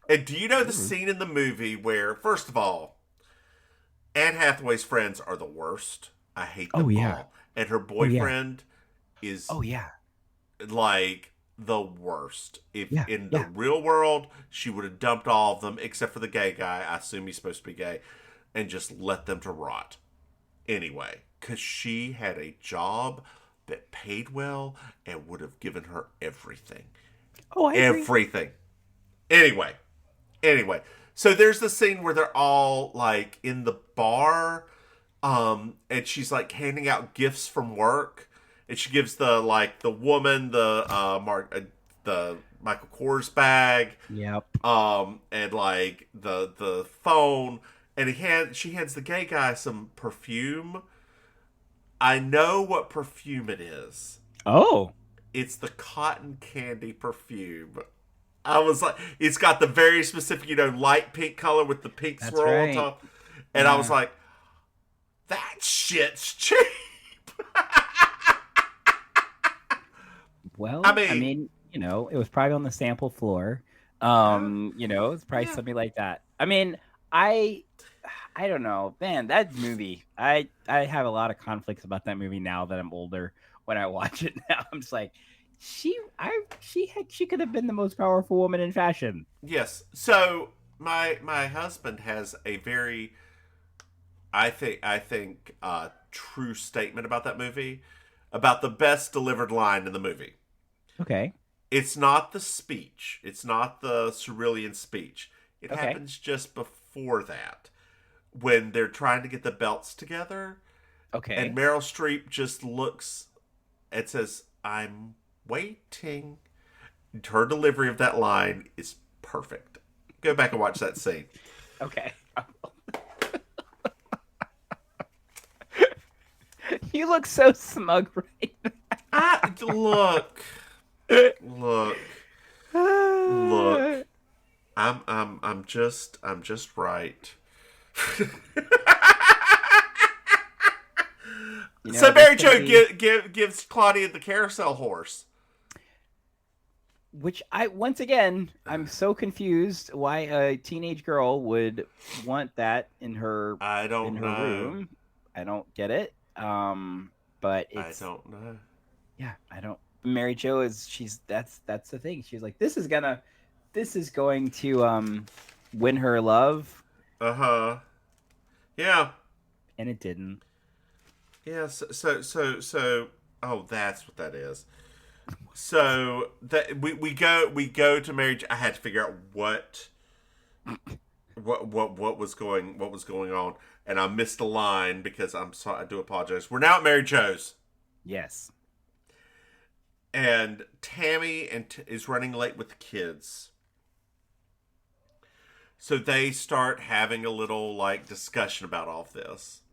S1: And do you know the scene in the movie where, first of all, Anne Hathaway's friends are the worst. I hate them all. And her boyfriend is like the worst. If in the real world, she would have dumped all of them except for the gay guy. I assume he's supposed to be gay, and just let them to rot. Anyway, because she had a job that paid well and would have given her everything.
S2: Oh, I agree.
S1: Everything. Anyway, so there's the scene where they're all like in the bar, and she's like handing out gifts from work, and she gives the woman the Michael Kors bag, and like the phone, and she hands the gay guy some perfume. I know what perfume it is.
S2: Oh,
S1: it's the cotton candy perfume. I was like, it's got the very specific, light pink color with the pink swirl on top. And I was like, that shit's cheap.
S2: Well, I mean, it was probably on the sample floor. It's probably something like that. I mean, I don't know, man, that movie, I have a lot of conflicts about that movie now that I'm older. When I watch it now, I'm just like, she could have been the most powerful woman in fashion.
S1: Yes. So my husband has a very, I think true statement about that movie, about the best delivered line in the movie.
S2: Okay.
S1: It's not the speech. It's not the cerulean speech. It happens just before that, when they're trying to get the belts together.
S2: Okay.
S1: And Meryl Streep just looks and says, "I'm waiting." Her delivery of that line is perfect. Go back and watch that scene.
S2: Okay. You look so smug right now.
S1: Look. I'm just right. So Maryjo gives Claudia the carousel horse.
S2: Which I'm so confused why a teenage girl would want that in her room. I don't get it. But it's,
S1: I don't know.
S2: Yeah, I don't. Maryjo that's the thing. She's like, this is going to win her love.
S1: Yeah.
S2: And it didn't.
S1: Yeah. So. Oh, that's what that is. So that we go to Maryjo. I had to figure out what was going on, and I missed a line because I'm sorry. I do apologize. We're now at Maryjo's.
S2: Yes.
S1: And Tammy is running late with the kids. So they start having a little discussion about all of this.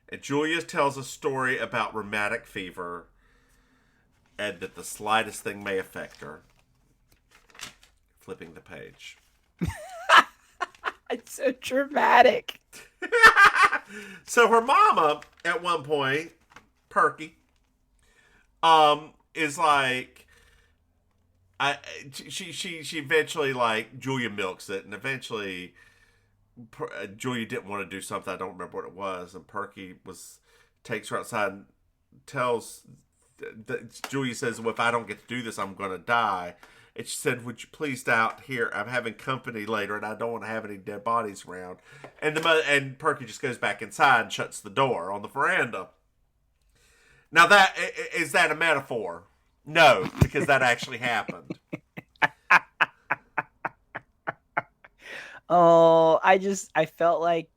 S1: And Julia tells a story about rheumatic fever and that the slightest thing may affect her. Flipping the page.
S2: It's so dramatic.
S1: So her mama, at one point, Perky, is like, she eventually Julia milks it, and eventually Julia didn't want to do something. I don't remember what it was, and Perky takes her outside and tells Julia says, "Well, if I don't get to do this, I'm gonna die." And she said, "Would you please out here? I'm having company later, and I don't want to have any dead bodies around." And and Perky just goes back inside and shuts the door on the veranda. Now, is that a metaphor? No, because that actually happened.
S2: Oh, I felt like,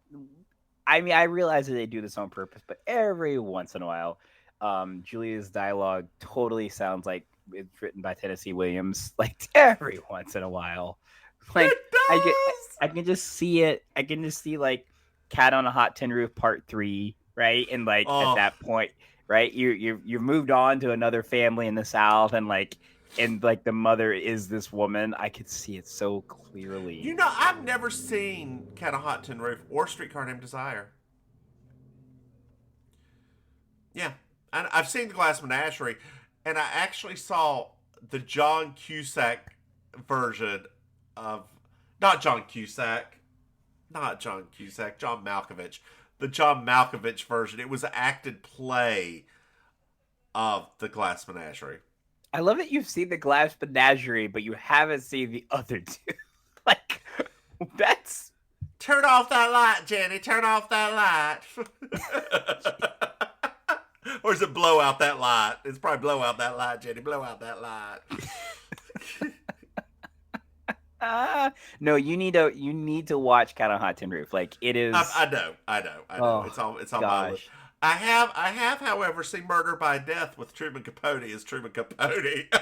S2: I mean, I realize that they do this on purpose, but every once in a while, Julia's dialogue totally sounds like it's written by Tennessee Williams. Like every once in a while, like I can just see it. I can just see like Cat on a Hot Tin Roof Part 3, right? And like at that point, right, you've moved on to another family in the South, and the mother is this woman. I could see it so clearly.
S1: You know, I've never seen Cat on a Hot Tin Roof or Streetcar Named Desire. Yeah, and I've seen The Glass Menagerie, and I actually saw the John Cusack version of John Malkovich. The John Malkovich version. It was an acted play of The Glass Menagerie.
S2: I love that you've seen The Glass Menagerie, but you haven't seen the other two. Like, that's...
S1: Turn off that light, Jenny. Turn off that light. Or is it blow out that light? It's probably blow out that light, Jenny. Blow out that light.
S2: No, you need to watch Cat on a Hot Tin Roof. Like, it is...
S1: I know.
S2: Oh,
S1: it's on my list. I have, however, seen Murder by Death with Truman Capote as Truman Capote.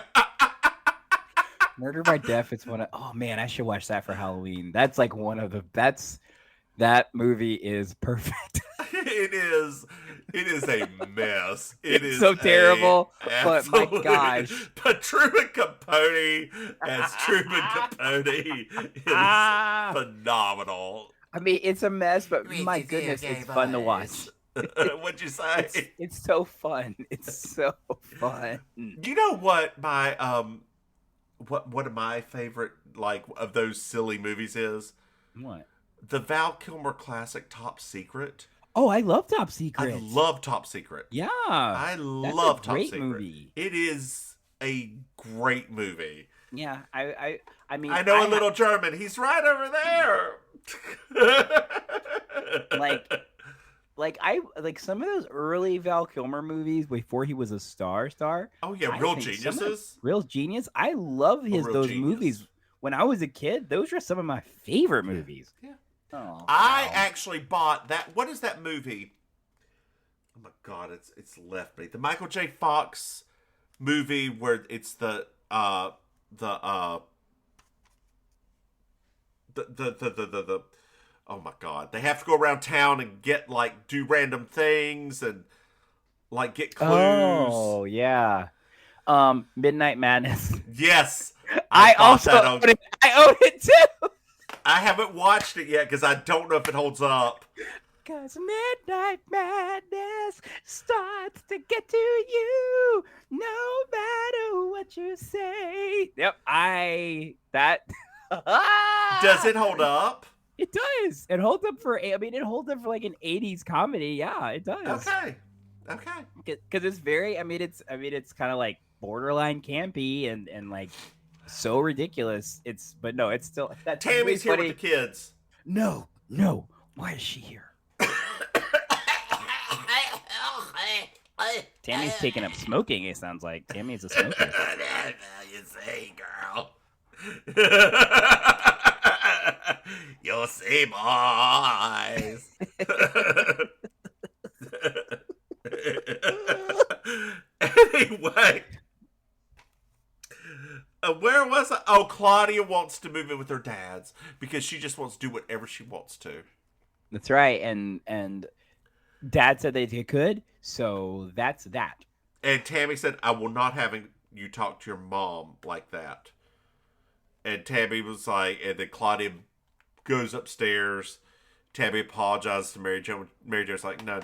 S2: Murder by Death is one of... Oh, man, I should watch that for Halloween. That's like one of the... That movie is perfect.
S1: It is a mess. It's
S2: so terrible, but my gosh.
S1: But Truman Capote as Truman Capote is phenomenal.
S2: I mean, it's a mess, but my goodness, it's fun to watch.
S1: What'd you say?
S2: It's so fun. It's so fun.
S1: You know what my one of my favorite of those silly movies is?
S2: What?
S1: The Val Kilmer classic Top Secret.
S2: Oh, I love Top Secret.
S1: I love Top Secret.
S2: Yeah.
S1: I love Top Secret.
S2: Movie.
S1: It is a great movie.
S2: Yeah, I mean,
S1: I know a little German. He's right over there.
S2: like some of those early Val Kilmer movies before he was a star.
S1: Oh yeah, Real Geniuses.
S2: Real Genius. I love those movies. When I was a kid, those were some of my favorite movies.
S1: Yeah.
S2: Oh,
S1: I actually bought that. What is that movie? Oh my God, it's left me. The Michael J. Fox movie where it's the oh my God, they have to go around town and get do random things and get clues.
S2: Oh yeah. Midnight Madness.
S1: Yes.
S2: I also own it. I own it too.
S1: I haven't watched it yet because I don't know if it holds up.
S2: Because Midnight Madness starts to get to you, no matter what you say. Yep,
S1: Does it hold up?
S2: It does. It holds up for. I mean, it holds up for like an '80s comedy. Yeah, it does.
S1: Okay.
S2: Because it's very. I mean, it's kind of like borderline campy and like so ridiculous. But no, it's still.
S1: Tammy's here with the kids.
S2: No. Why is she here? Tammy's taking up smoking. It sounds like Tammy's a smoker.
S1: You say, girl. You'll see, boys. Anyway, where was I? Oh, Claudia wants to move in with her dads because she just wants to do whatever she wants to.
S2: That's right, and Dad said they could, so that's that.
S1: And Tammy said, "I will not have you talk to your mom like that." And Tammy was like, and then Claudia goes upstairs. Tammy apologizes to Maryjo. Maryjo's like, no.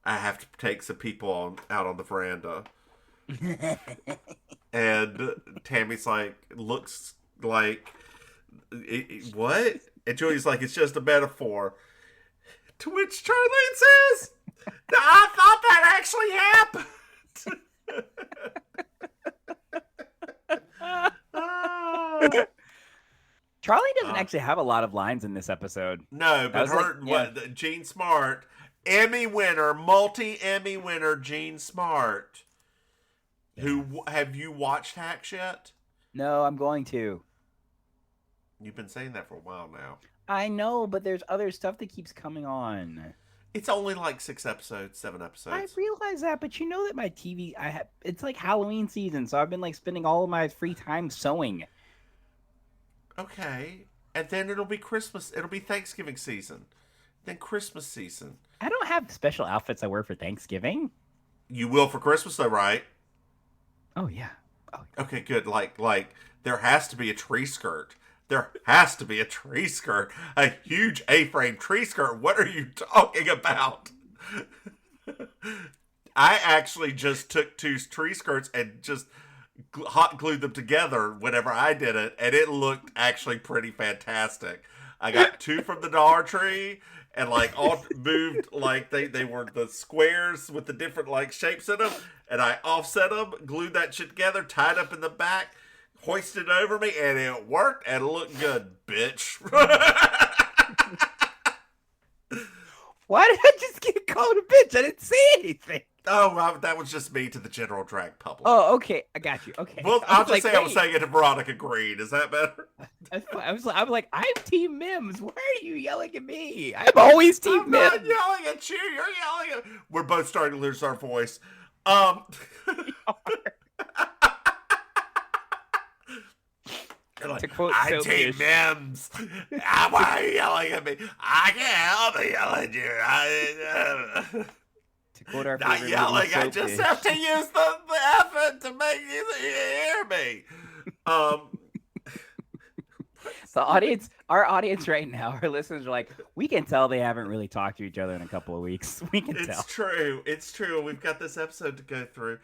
S1: I have to take some people out on the veranda. And Tammy's like, looks like, what? And Julie's like, it's just a metaphor. To which Charlene says, I thought that actually happened.
S2: actually have a lot of lines in this episode.
S1: No, but Jean Smart, Emmy winner, multi-Emmy winner, Jean Smart. Yes. Who have you watched Hacks yet?
S2: No, I'm going to.
S1: You've been saying that for a while now.
S2: I know, but there's other stuff that keeps coming on.
S1: It's only like 7 episodes.
S2: I realize that, but you know that my TV, it's like Halloween season, so I've been like spending all of my free time sewing.
S1: Okay, and then it'll be Christmas. It'll be Thanksgiving season, then Christmas season.
S2: I don't have special outfits I wear for Thanksgiving.
S1: You will for Christmas, though, right?
S2: Oh yeah.
S1: Okay, good. Like there has to be a tree skirt. There has to be a tree skirt, a huge A-frame tree skirt. What are you talking about? I actually just took 2 tree skirts and just hot glued them together whenever I did it, and it looked actually pretty fantastic. I got 2 from the Dollar Tree, and like all moved like they were the squares with the different like shapes in them, and I offset them, glued that shit together, tied up in the back, hoisted over me, and it worked and it looked good, bitch.
S2: Why did I just get called a bitch? I didn't say anything.
S1: Oh, that was just me to the general drag public.
S2: Oh, okay. I got you. Okay.
S1: Well, I'll just say I was saying it to Veronica Green. Is that better?
S2: I was like, I'm Team Mims. Why are you yelling at me? I'm always Team Mims.
S1: I'm not yelling at you. You're yelling at... We're both starting to lose our voice. Like,
S2: to quote
S1: I'm Team Mims. Why are you yelling at me? I can't help but yell at you.
S2: To quote our
S1: not yelling. I just have to use the effort to make you hear me.
S2: Our audience right now, our listeners are like, we can tell they haven't really talked to each other in a couple of weeks. We can tell.
S1: It's true. We've got this episode to go through.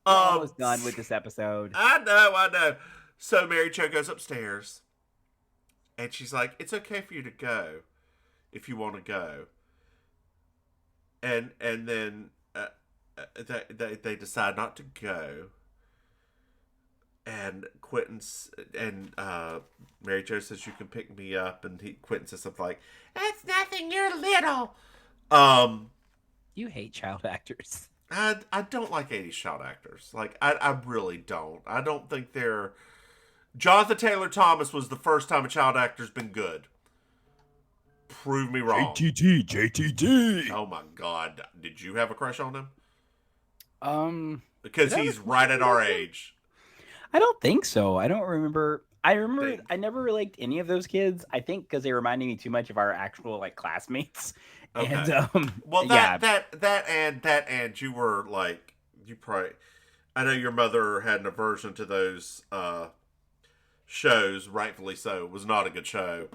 S2: Almost done with this episode.
S1: I know. So Maryjo goes upstairs, and she's like, "It's okay for you to go, if you want to go." And then they decide not to go. And Maryjo says, "You can pick me up," and Quentin says something like, "That's nothing. You're little."
S2: You hate child actors.
S1: I don't like 80s child actors. Like I really don't. I don't think they're. Jonathan Taylor Thomas was the first time a child actor's been good. Prove me wrong.
S2: JTT.
S1: Oh my God! Did you have a crush on him? Because he's right at our age.
S2: I don't think so. I don't remember. I never liked any of those kids. I think because they reminded me too much of our actual like classmates.
S1: Okay.
S2: And
S1: well, that and you were like you probably. I know your mother had an aversion to those shows, rightfully so. It was not a good show.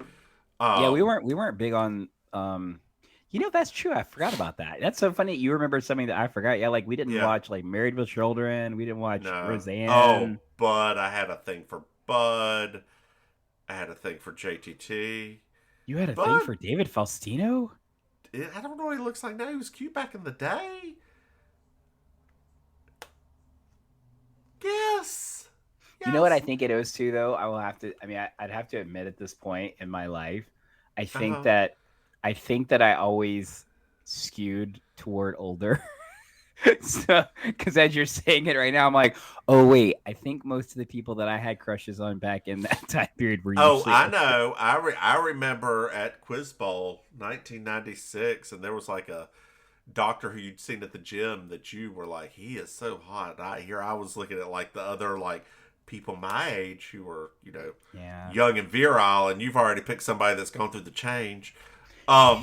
S2: Yeah, we weren't big on. That's true. I forgot about that. That's so funny. You remember something that I forgot. Yeah, like we didn't watch like Married with Children. We didn't watch Roseanne.
S1: Oh, Bud. I had a thing for Bud. I had a thing for JTT.
S2: You had a thing for David Faustino?
S1: I don't know what he looks like now. He was cute back in the day. Yes.
S2: You know what I think it owes to, though? I'd have to admit at this point in my life, I think that I always skewed toward older. So, because as you're saying it right now, I'm like, oh wait, I think most of the people that I had crushes on back in that time period were.
S1: I know. I remember at Quiz Bowl 1996, and there was like a doctor who you'd seen at the gym that you were like, he is so hot. And I was looking at like the other like people my age who were young and virile, and you've already picked somebody that's gone through the change.
S2: What are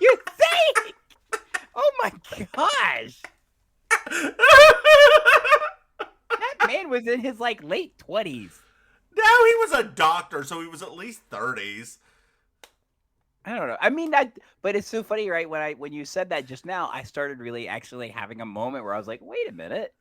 S2: you saying? Oh my gosh. That man was in his like late 20s.
S1: No, he was a doctor, so he was at least 30s.
S2: I don't know. I mean, but it's so funny, right? When you said that just now, I started really actually having a moment where I was like, wait a minute.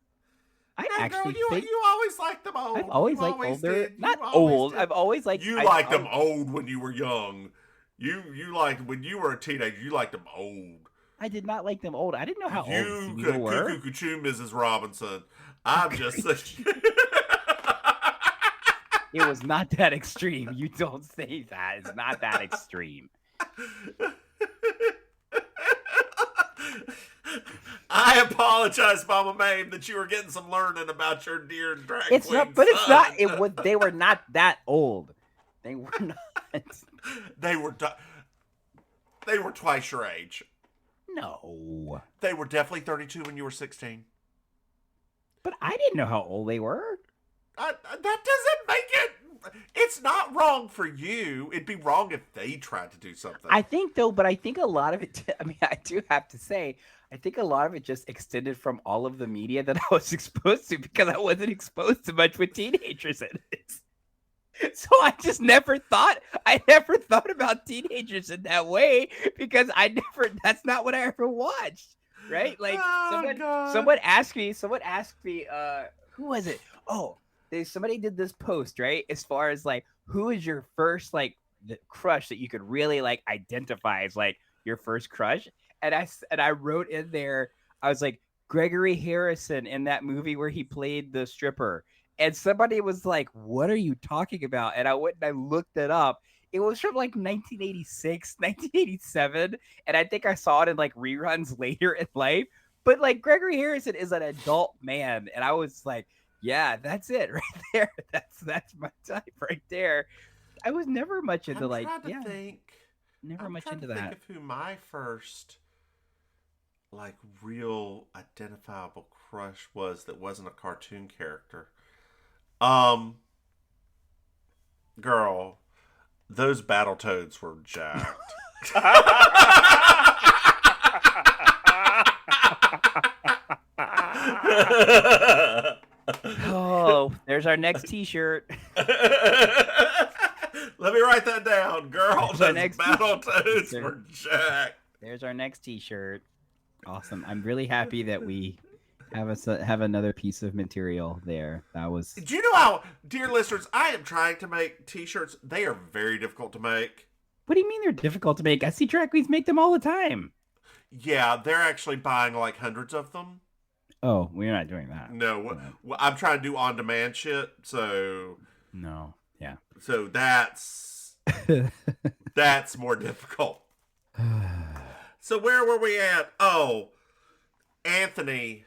S1: You always liked them old.
S2: I've always liked older. Not old. I've always liked.
S1: You liked them old when you were young. You liked when you were a teenager. You liked them old.
S2: I did not like them old. I didn't know how old
S1: you
S2: were.
S1: Cuckoo, Mrs. Robinson. I'm just saying.
S2: It was not that extreme. You don't say that. It's not that extreme.
S1: I apologize, Mama Maim, that you were getting some learning about your dear drag
S2: It's
S1: queen
S2: not, but it's
S1: son.
S2: not. It was. They were not that old. They were not.
S1: They were twice your age.
S2: No.
S1: They were definitely 32 when you were 16.
S2: But I didn't know how old they were.
S1: That doesn't make it. It's not wrong for you. It'd be wrong if they tried to do something.
S2: I think though, but I think a lot of it. I mean, I do have to say, I think a lot of it just extended from all of the media that I was exposed to because I wasn't exposed to much with teenagers in it. So I just never thought. I never thought about teenagers in that way because that's not what I ever watched. Right? Like someone asked me. Who was it? Oh. Somebody did this post, right? As far as like, who is your first like the crush that you could really like identify as like your first crush? And I wrote in there, I was like, Gregory Harrison in that movie where he played the stripper. And somebody was like, what are you talking about? And I went and I looked it up. It was from like 1986, 1987. And I think I saw it in like reruns later in life. But like Gregory Harrison is an adult man. And I was like, yeah, that's it right there. That's my type right there. I was never much into
S1: never
S2: much into that.
S1: Think of who my first like real identifiable crush was that wasn't a cartoon character. Girl, those Battletoads were jacked.
S2: Oh, there's our next T-shirt.
S1: Let me write that down, girl. Those Battletoads were jacked.
S2: There's our next T-shirt. Awesome. I'm really happy that we have another piece of material there. That was.
S1: Do you know how, dear listeners, I am trying to make T-shirts. They are very difficult to make.
S2: What do you mean they're difficult to make? I see drag queens make them all the time.
S1: Yeah, they're actually buying like hundreds of them.
S2: Oh, we're not doing that.
S1: No, I'm trying to do on-demand shit, so...
S2: No, yeah.
S1: So that's more difficult. So where were we at? Oh, Anthony.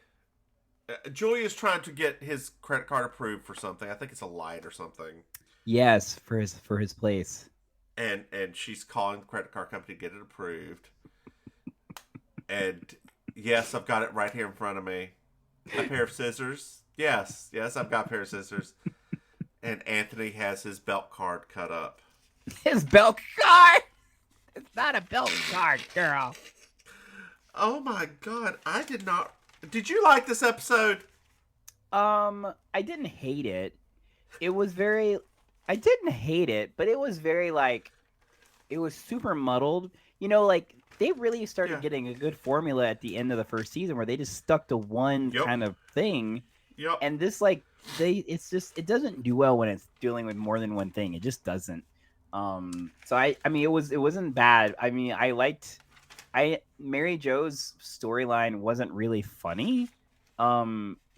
S1: Julia's trying to get his credit card approved for something. I think it's a light or something.
S2: Yes, for his place.
S1: And she's calling the credit card company to get it approved. And yes, I've got it right here in front of me. A pair of scissors. Yes, I've got a pair of scissors. And Anthony has his belt card cut up.
S2: His belt card? It's not a belt card, girl.
S1: Oh my God, I did not... Did you like this episode?
S2: I didn't hate it. It was very... I didn't hate it, but it was very, like... It was super muddled. You know, like... They really started getting a good formula at the end of the first season where they just stuck to one kind of thing.
S1: Yep.
S2: And this, like, it doesn't do well when it's dealing with more than one thing. It just doesn't. So I mean, it wasn't bad. I mean, Maryjo's storyline wasn't really funny,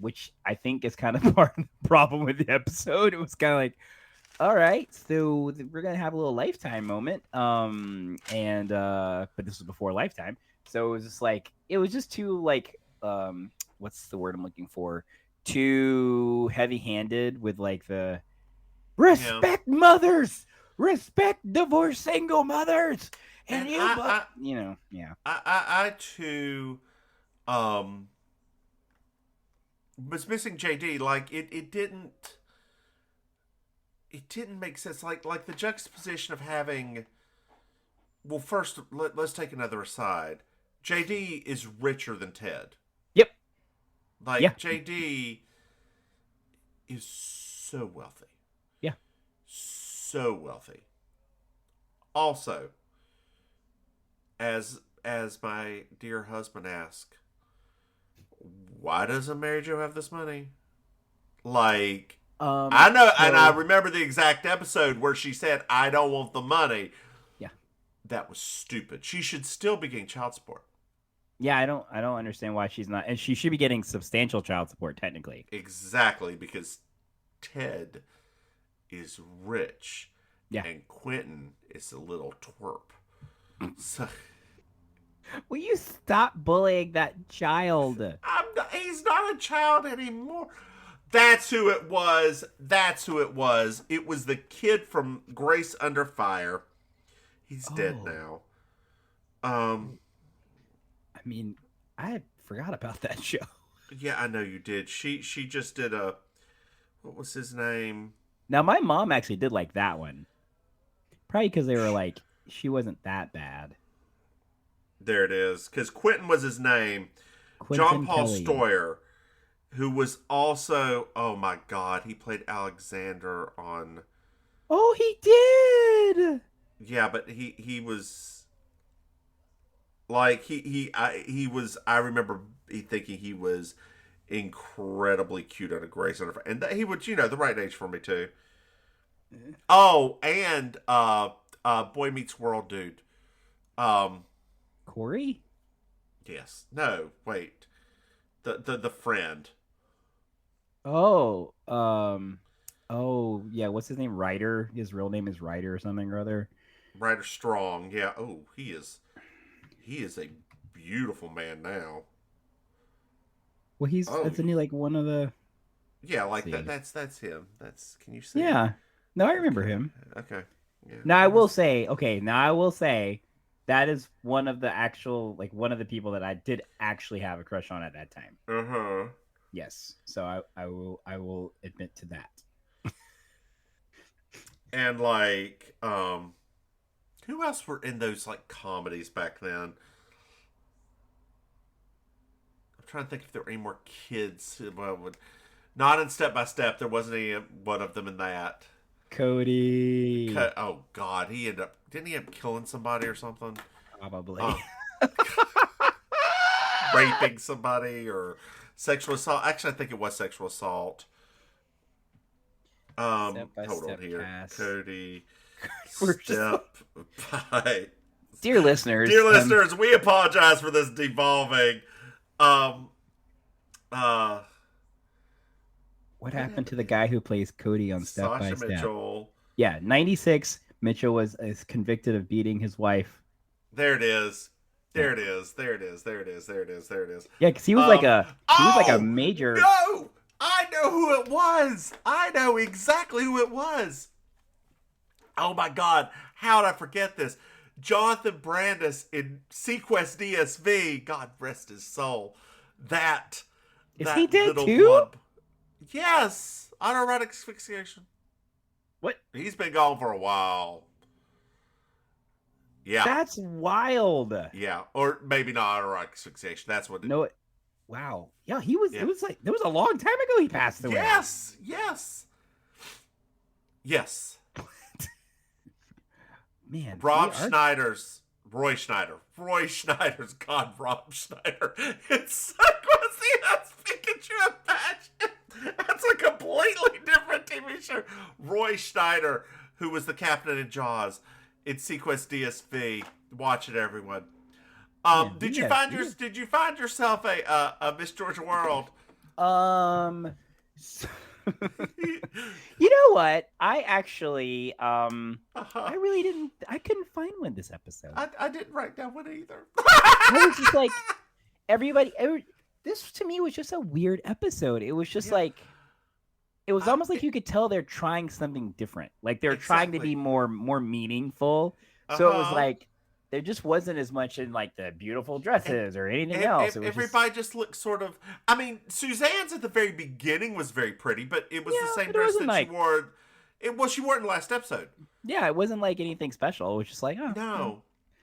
S2: which I think is kind of part of the problem with the episode. It was kind of like, all right, so we're gonna have a little Lifetime moment, but this was before Lifetime, so it was just too like, what's the word I'm looking for? Too heavy-handed with like the respect mothers, respect divorced single mothers, and
S1: I too, was missing JD. Like it didn't. It didn't make sense. Like the juxtaposition of having... Well, first, let's take another aside. JD is richer than Ted.
S2: Yep.
S1: JD is so wealthy.
S2: Yeah.
S1: So wealthy. Also, as my dear husband asked, why doesn't Maryjo have this money? Like... I know, and I remember the exact episode where she said, I don't want the money.
S2: Yeah.
S1: That was stupid. She should still be getting child support.
S2: Yeah, I don't understand why she's not. And she should be getting substantial child support, technically.
S1: Exactly, because Ted is rich.
S2: Yeah.
S1: And Quentin is a little twerp. So
S2: Will you stop bullying that child?
S1: he's not a child anymore. That's who it was. That's who it was. It was the kid from Grace Under Fire. He's dead now.
S2: I mean, I forgot about that show.
S1: Yeah, I know you did. She just did a, what was his name?
S2: Now, my mom actually did like that one. Probably because they were like, she wasn't that bad.
S1: There it is. Because Quentin was his name.
S2: Quentin
S1: John Paul
S2: Kelly.
S1: Stoyer, who was also, oh my God, he played Alexander on.
S2: Oh, he did.
S1: Yeah, but he was like he was. I remember thinking he was incredibly cute on a Grace Under Fire, and he was, the right age for me too. Oh, and Boy Meets World dude.
S2: Corey?
S1: Yes. No. Wait. The friend.
S2: Oh, yeah. What's his name? Ryder. His real name is Ryder or something or other.
S1: Ryder Strong. Yeah. Oh, he is a beautiful man now.
S2: Well, isn't he like one of the?
S1: Yeah, like that. That's him. Can you see?
S2: Yeah. No, I remember him.
S1: Okay. Yeah.
S2: Now I will say, that is one of the people that I did actually have a crush on at that time.
S1: Uh-huh.
S2: Yes. So I will admit to that.
S1: And like, who else were in those like comedies back then? I'm trying to think if there were any more kids. Well, not in Step by Step. There wasn't any one of them in that.
S2: Cody.
S1: Oh God, didn't he end up killing somebody or something?
S2: Probably.
S1: Raping somebody or sexual assault. Actually, I think it was sexual assault. Hold on here.
S2: Pass.
S1: Cody.
S2: We're
S1: Step by.
S2: Dear listeners,
S1: we apologize for this devolving.
S2: What happened to the guy who plays Cody on Step by Step?
S1: Mitchell.
S2: Yeah, 96. Mitchell is convicted of beating his wife.
S1: There it is. There it is.
S2: Yeah, because he was like a major.
S1: No, I know who it was. I know exactly who it was. Oh my God, how did I forget this? Jonathan Brandis in Sequest DSV. God rest his soul.
S2: Is he dead too?
S1: Yes, autoerotic asphyxiation.
S2: What?
S1: He's been gone for a while. Yeah.
S2: That's wild.
S1: Yeah, or maybe not autoerotic asphyxiation. That's what.
S2: No. Wow. Yeah, he was. Yeah. It was like there was a long time ago he passed away.
S1: Yes.
S2: Man.
S1: Roy Schneider's God, Rob Schneider. It's could you imagine? That's a completely different TV show. Roy Schneider, who was the captain in Jaws, in Sequest DSV. Watch it, everyone. Did you find yourself a Miss Georgia World?
S2: You know what? I actually, I really didn't. I couldn't find one this episode.
S1: I didn't write down one either.
S2: I was just like, this to me was just a weird episode. It was just like, it was almost like you could tell they're trying something different. Like they're trying to be more meaningful. So it was like, there just wasn't as much in like the beautiful dresses or anything else. It was
S1: everybody just looked sort of. I mean, Suzanne's at the very beginning was very pretty, but it was the same dress that she wore. She wore it in the last episode.
S2: Yeah, it wasn't like anything special. It was just like, oh
S1: no.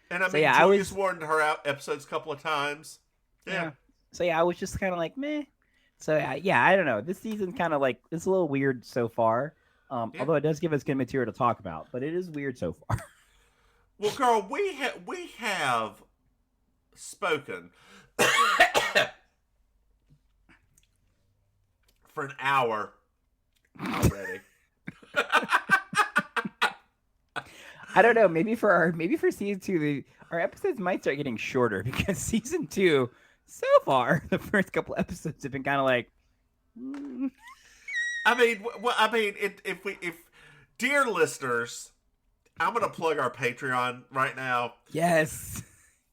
S1: And I mean, Julia's worn her episodes a couple of times. Yeah.
S2: So yeah, I was just kind of like meh. So yeah, I don't know. This season kind of like it's a little weird so far. Although it does give us good material to talk about, but it is weird so far.
S1: Well, girl, we have spoken for an hour already.
S2: I don't know. Maybe for season 2, our episodes might start getting shorter because season 2, so far, the first couple episodes have been kind of like.
S1: I mean, if dear listeners, I'm going to plug our Patreon right now.
S2: Yes.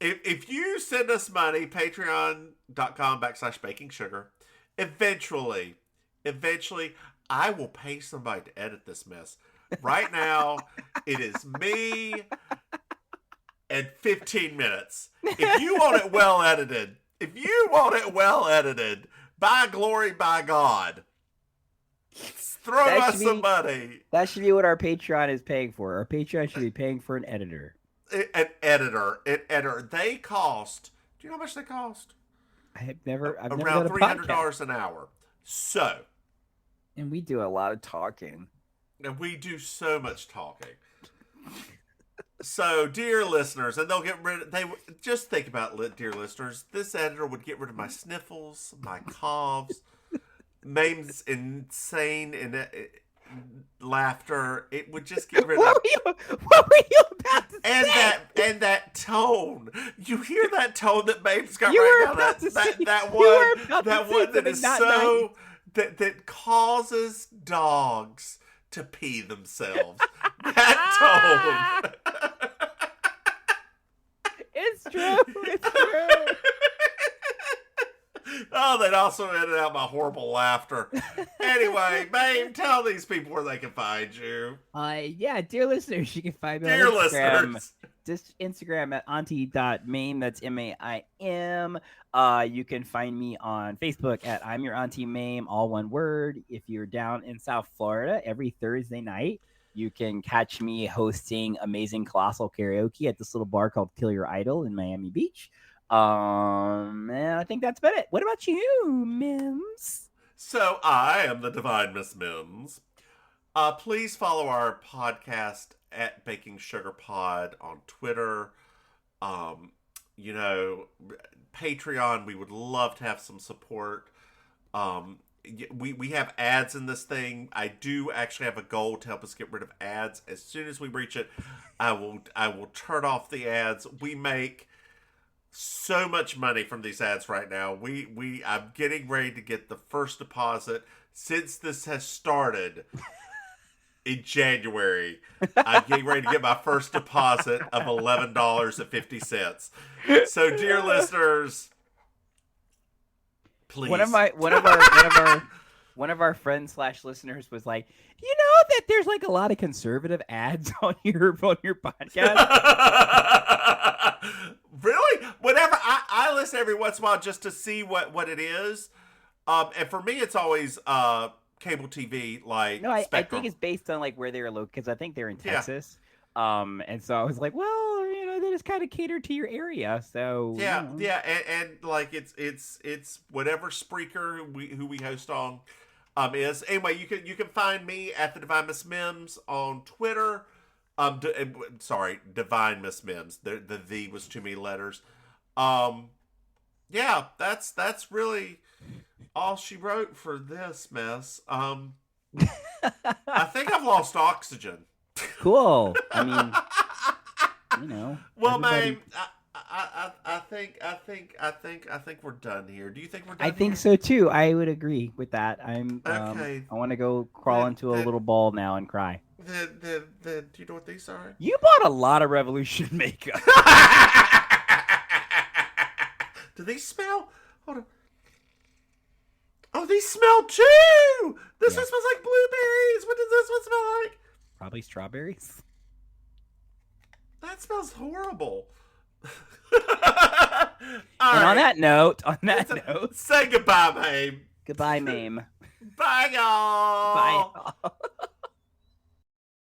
S1: If you send us money, patreon.com/baking sugar, eventually, I will pay somebody to edit this mess. Right now, it is me and 15 minutes. If you want it well edited, by glory, by God, throw us some money.
S2: That should be what our Patreon is paying for. Our Patreon should be paying for an editor.
S1: An editor. They cost. Do you know how much they cost?
S2: I've never
S1: around
S2: done a
S1: $300 an hour. So,
S2: and we do a lot of talking.
S1: And we do so much talking. So, dear listeners, and they'll get rid of. Just think about it, dear listeners. This editor would get rid of my sniffles, my coughs, Maim's insane and laughter. It would just get rid of.
S2: What were you about to say?
S1: And that tone. You hear that tone that Maim's got
S2: You
S1: right
S2: were
S1: now.
S2: about to say-
S1: That
S2: you were
S1: one.
S2: about to
S1: That
S2: say
S1: one that
S2: something
S1: is
S2: not
S1: so that causes dogs to pee themselves. That tone.
S2: It's true. It's true.
S1: Oh, they'd also edit out my horrible laughter. Anyway, Maim, tell these people where they can find you.
S2: Yeah, dear listeners, you can find me
S1: Dear
S2: on Instagram.
S1: listeners.
S2: Just Instagram at auntie.maim. That's MAIM. You can find me on Facebook at I'm Your Auntie Maim, all one word. If you're down in South Florida, every Thursday night, you can catch me hosting amazing colossal karaoke at this little bar called Kill Your Idol in Miami Beach. And I think that's about it. What about you, Mims?
S1: So I am the Divine Miss Mims. Please follow our podcast at Baking Sugar Pod on Twitter. Patreon, we would love to have some support. We have ads in this thing. I do actually have a goal to help us get rid of ads. As soon as we reach it, I will turn off the ads. We make so much money from these ads right now. I'm getting ready to get the first deposit since this has started in January. I'm getting ready to get my first deposit of $11.50. So, dear listeners, please.
S2: One of our friends / listeners was like, you know that there's like a lot of conservative ads on your podcast.
S1: Really? Whenever I listen every once in a while just to see what it is. And for me, it's always cable TV, like
S2: No, I
S1: Spectrum.
S2: think it's based on like where they're located, because I think they're in Texas. And so I was like, well, they just kind of cater to your area. So
S1: Yeah, and like it's whatever Spreaker who we host on is. Anyway, you can find me at the Divine Miss Mims on Twitter. Sorry, Divine Miss Mims. The was too many letters. Yeah, that's really all she wrote for this mess. I think I've lost oxygen.
S2: Cool. I mean,
S1: Well,
S2: everybody...
S1: Maim, I think we're done here. Do you think we're done?
S2: I think so too. I would agree with that.
S1: Okay.
S2: I want to go crawl into a little ball now and cry.
S1: Do you know what these are?
S2: You bought a lot of Revolution makeup.
S1: Do these smell? Hold on. Oh, these smell too! This one smells like blueberries. What does this one smell like?
S2: Probably strawberries.
S1: That smells horrible.
S2: On that note,
S1: say goodbye, Maim.
S2: goodbye, Maim.
S1: Bye, y'all.
S2: Bye.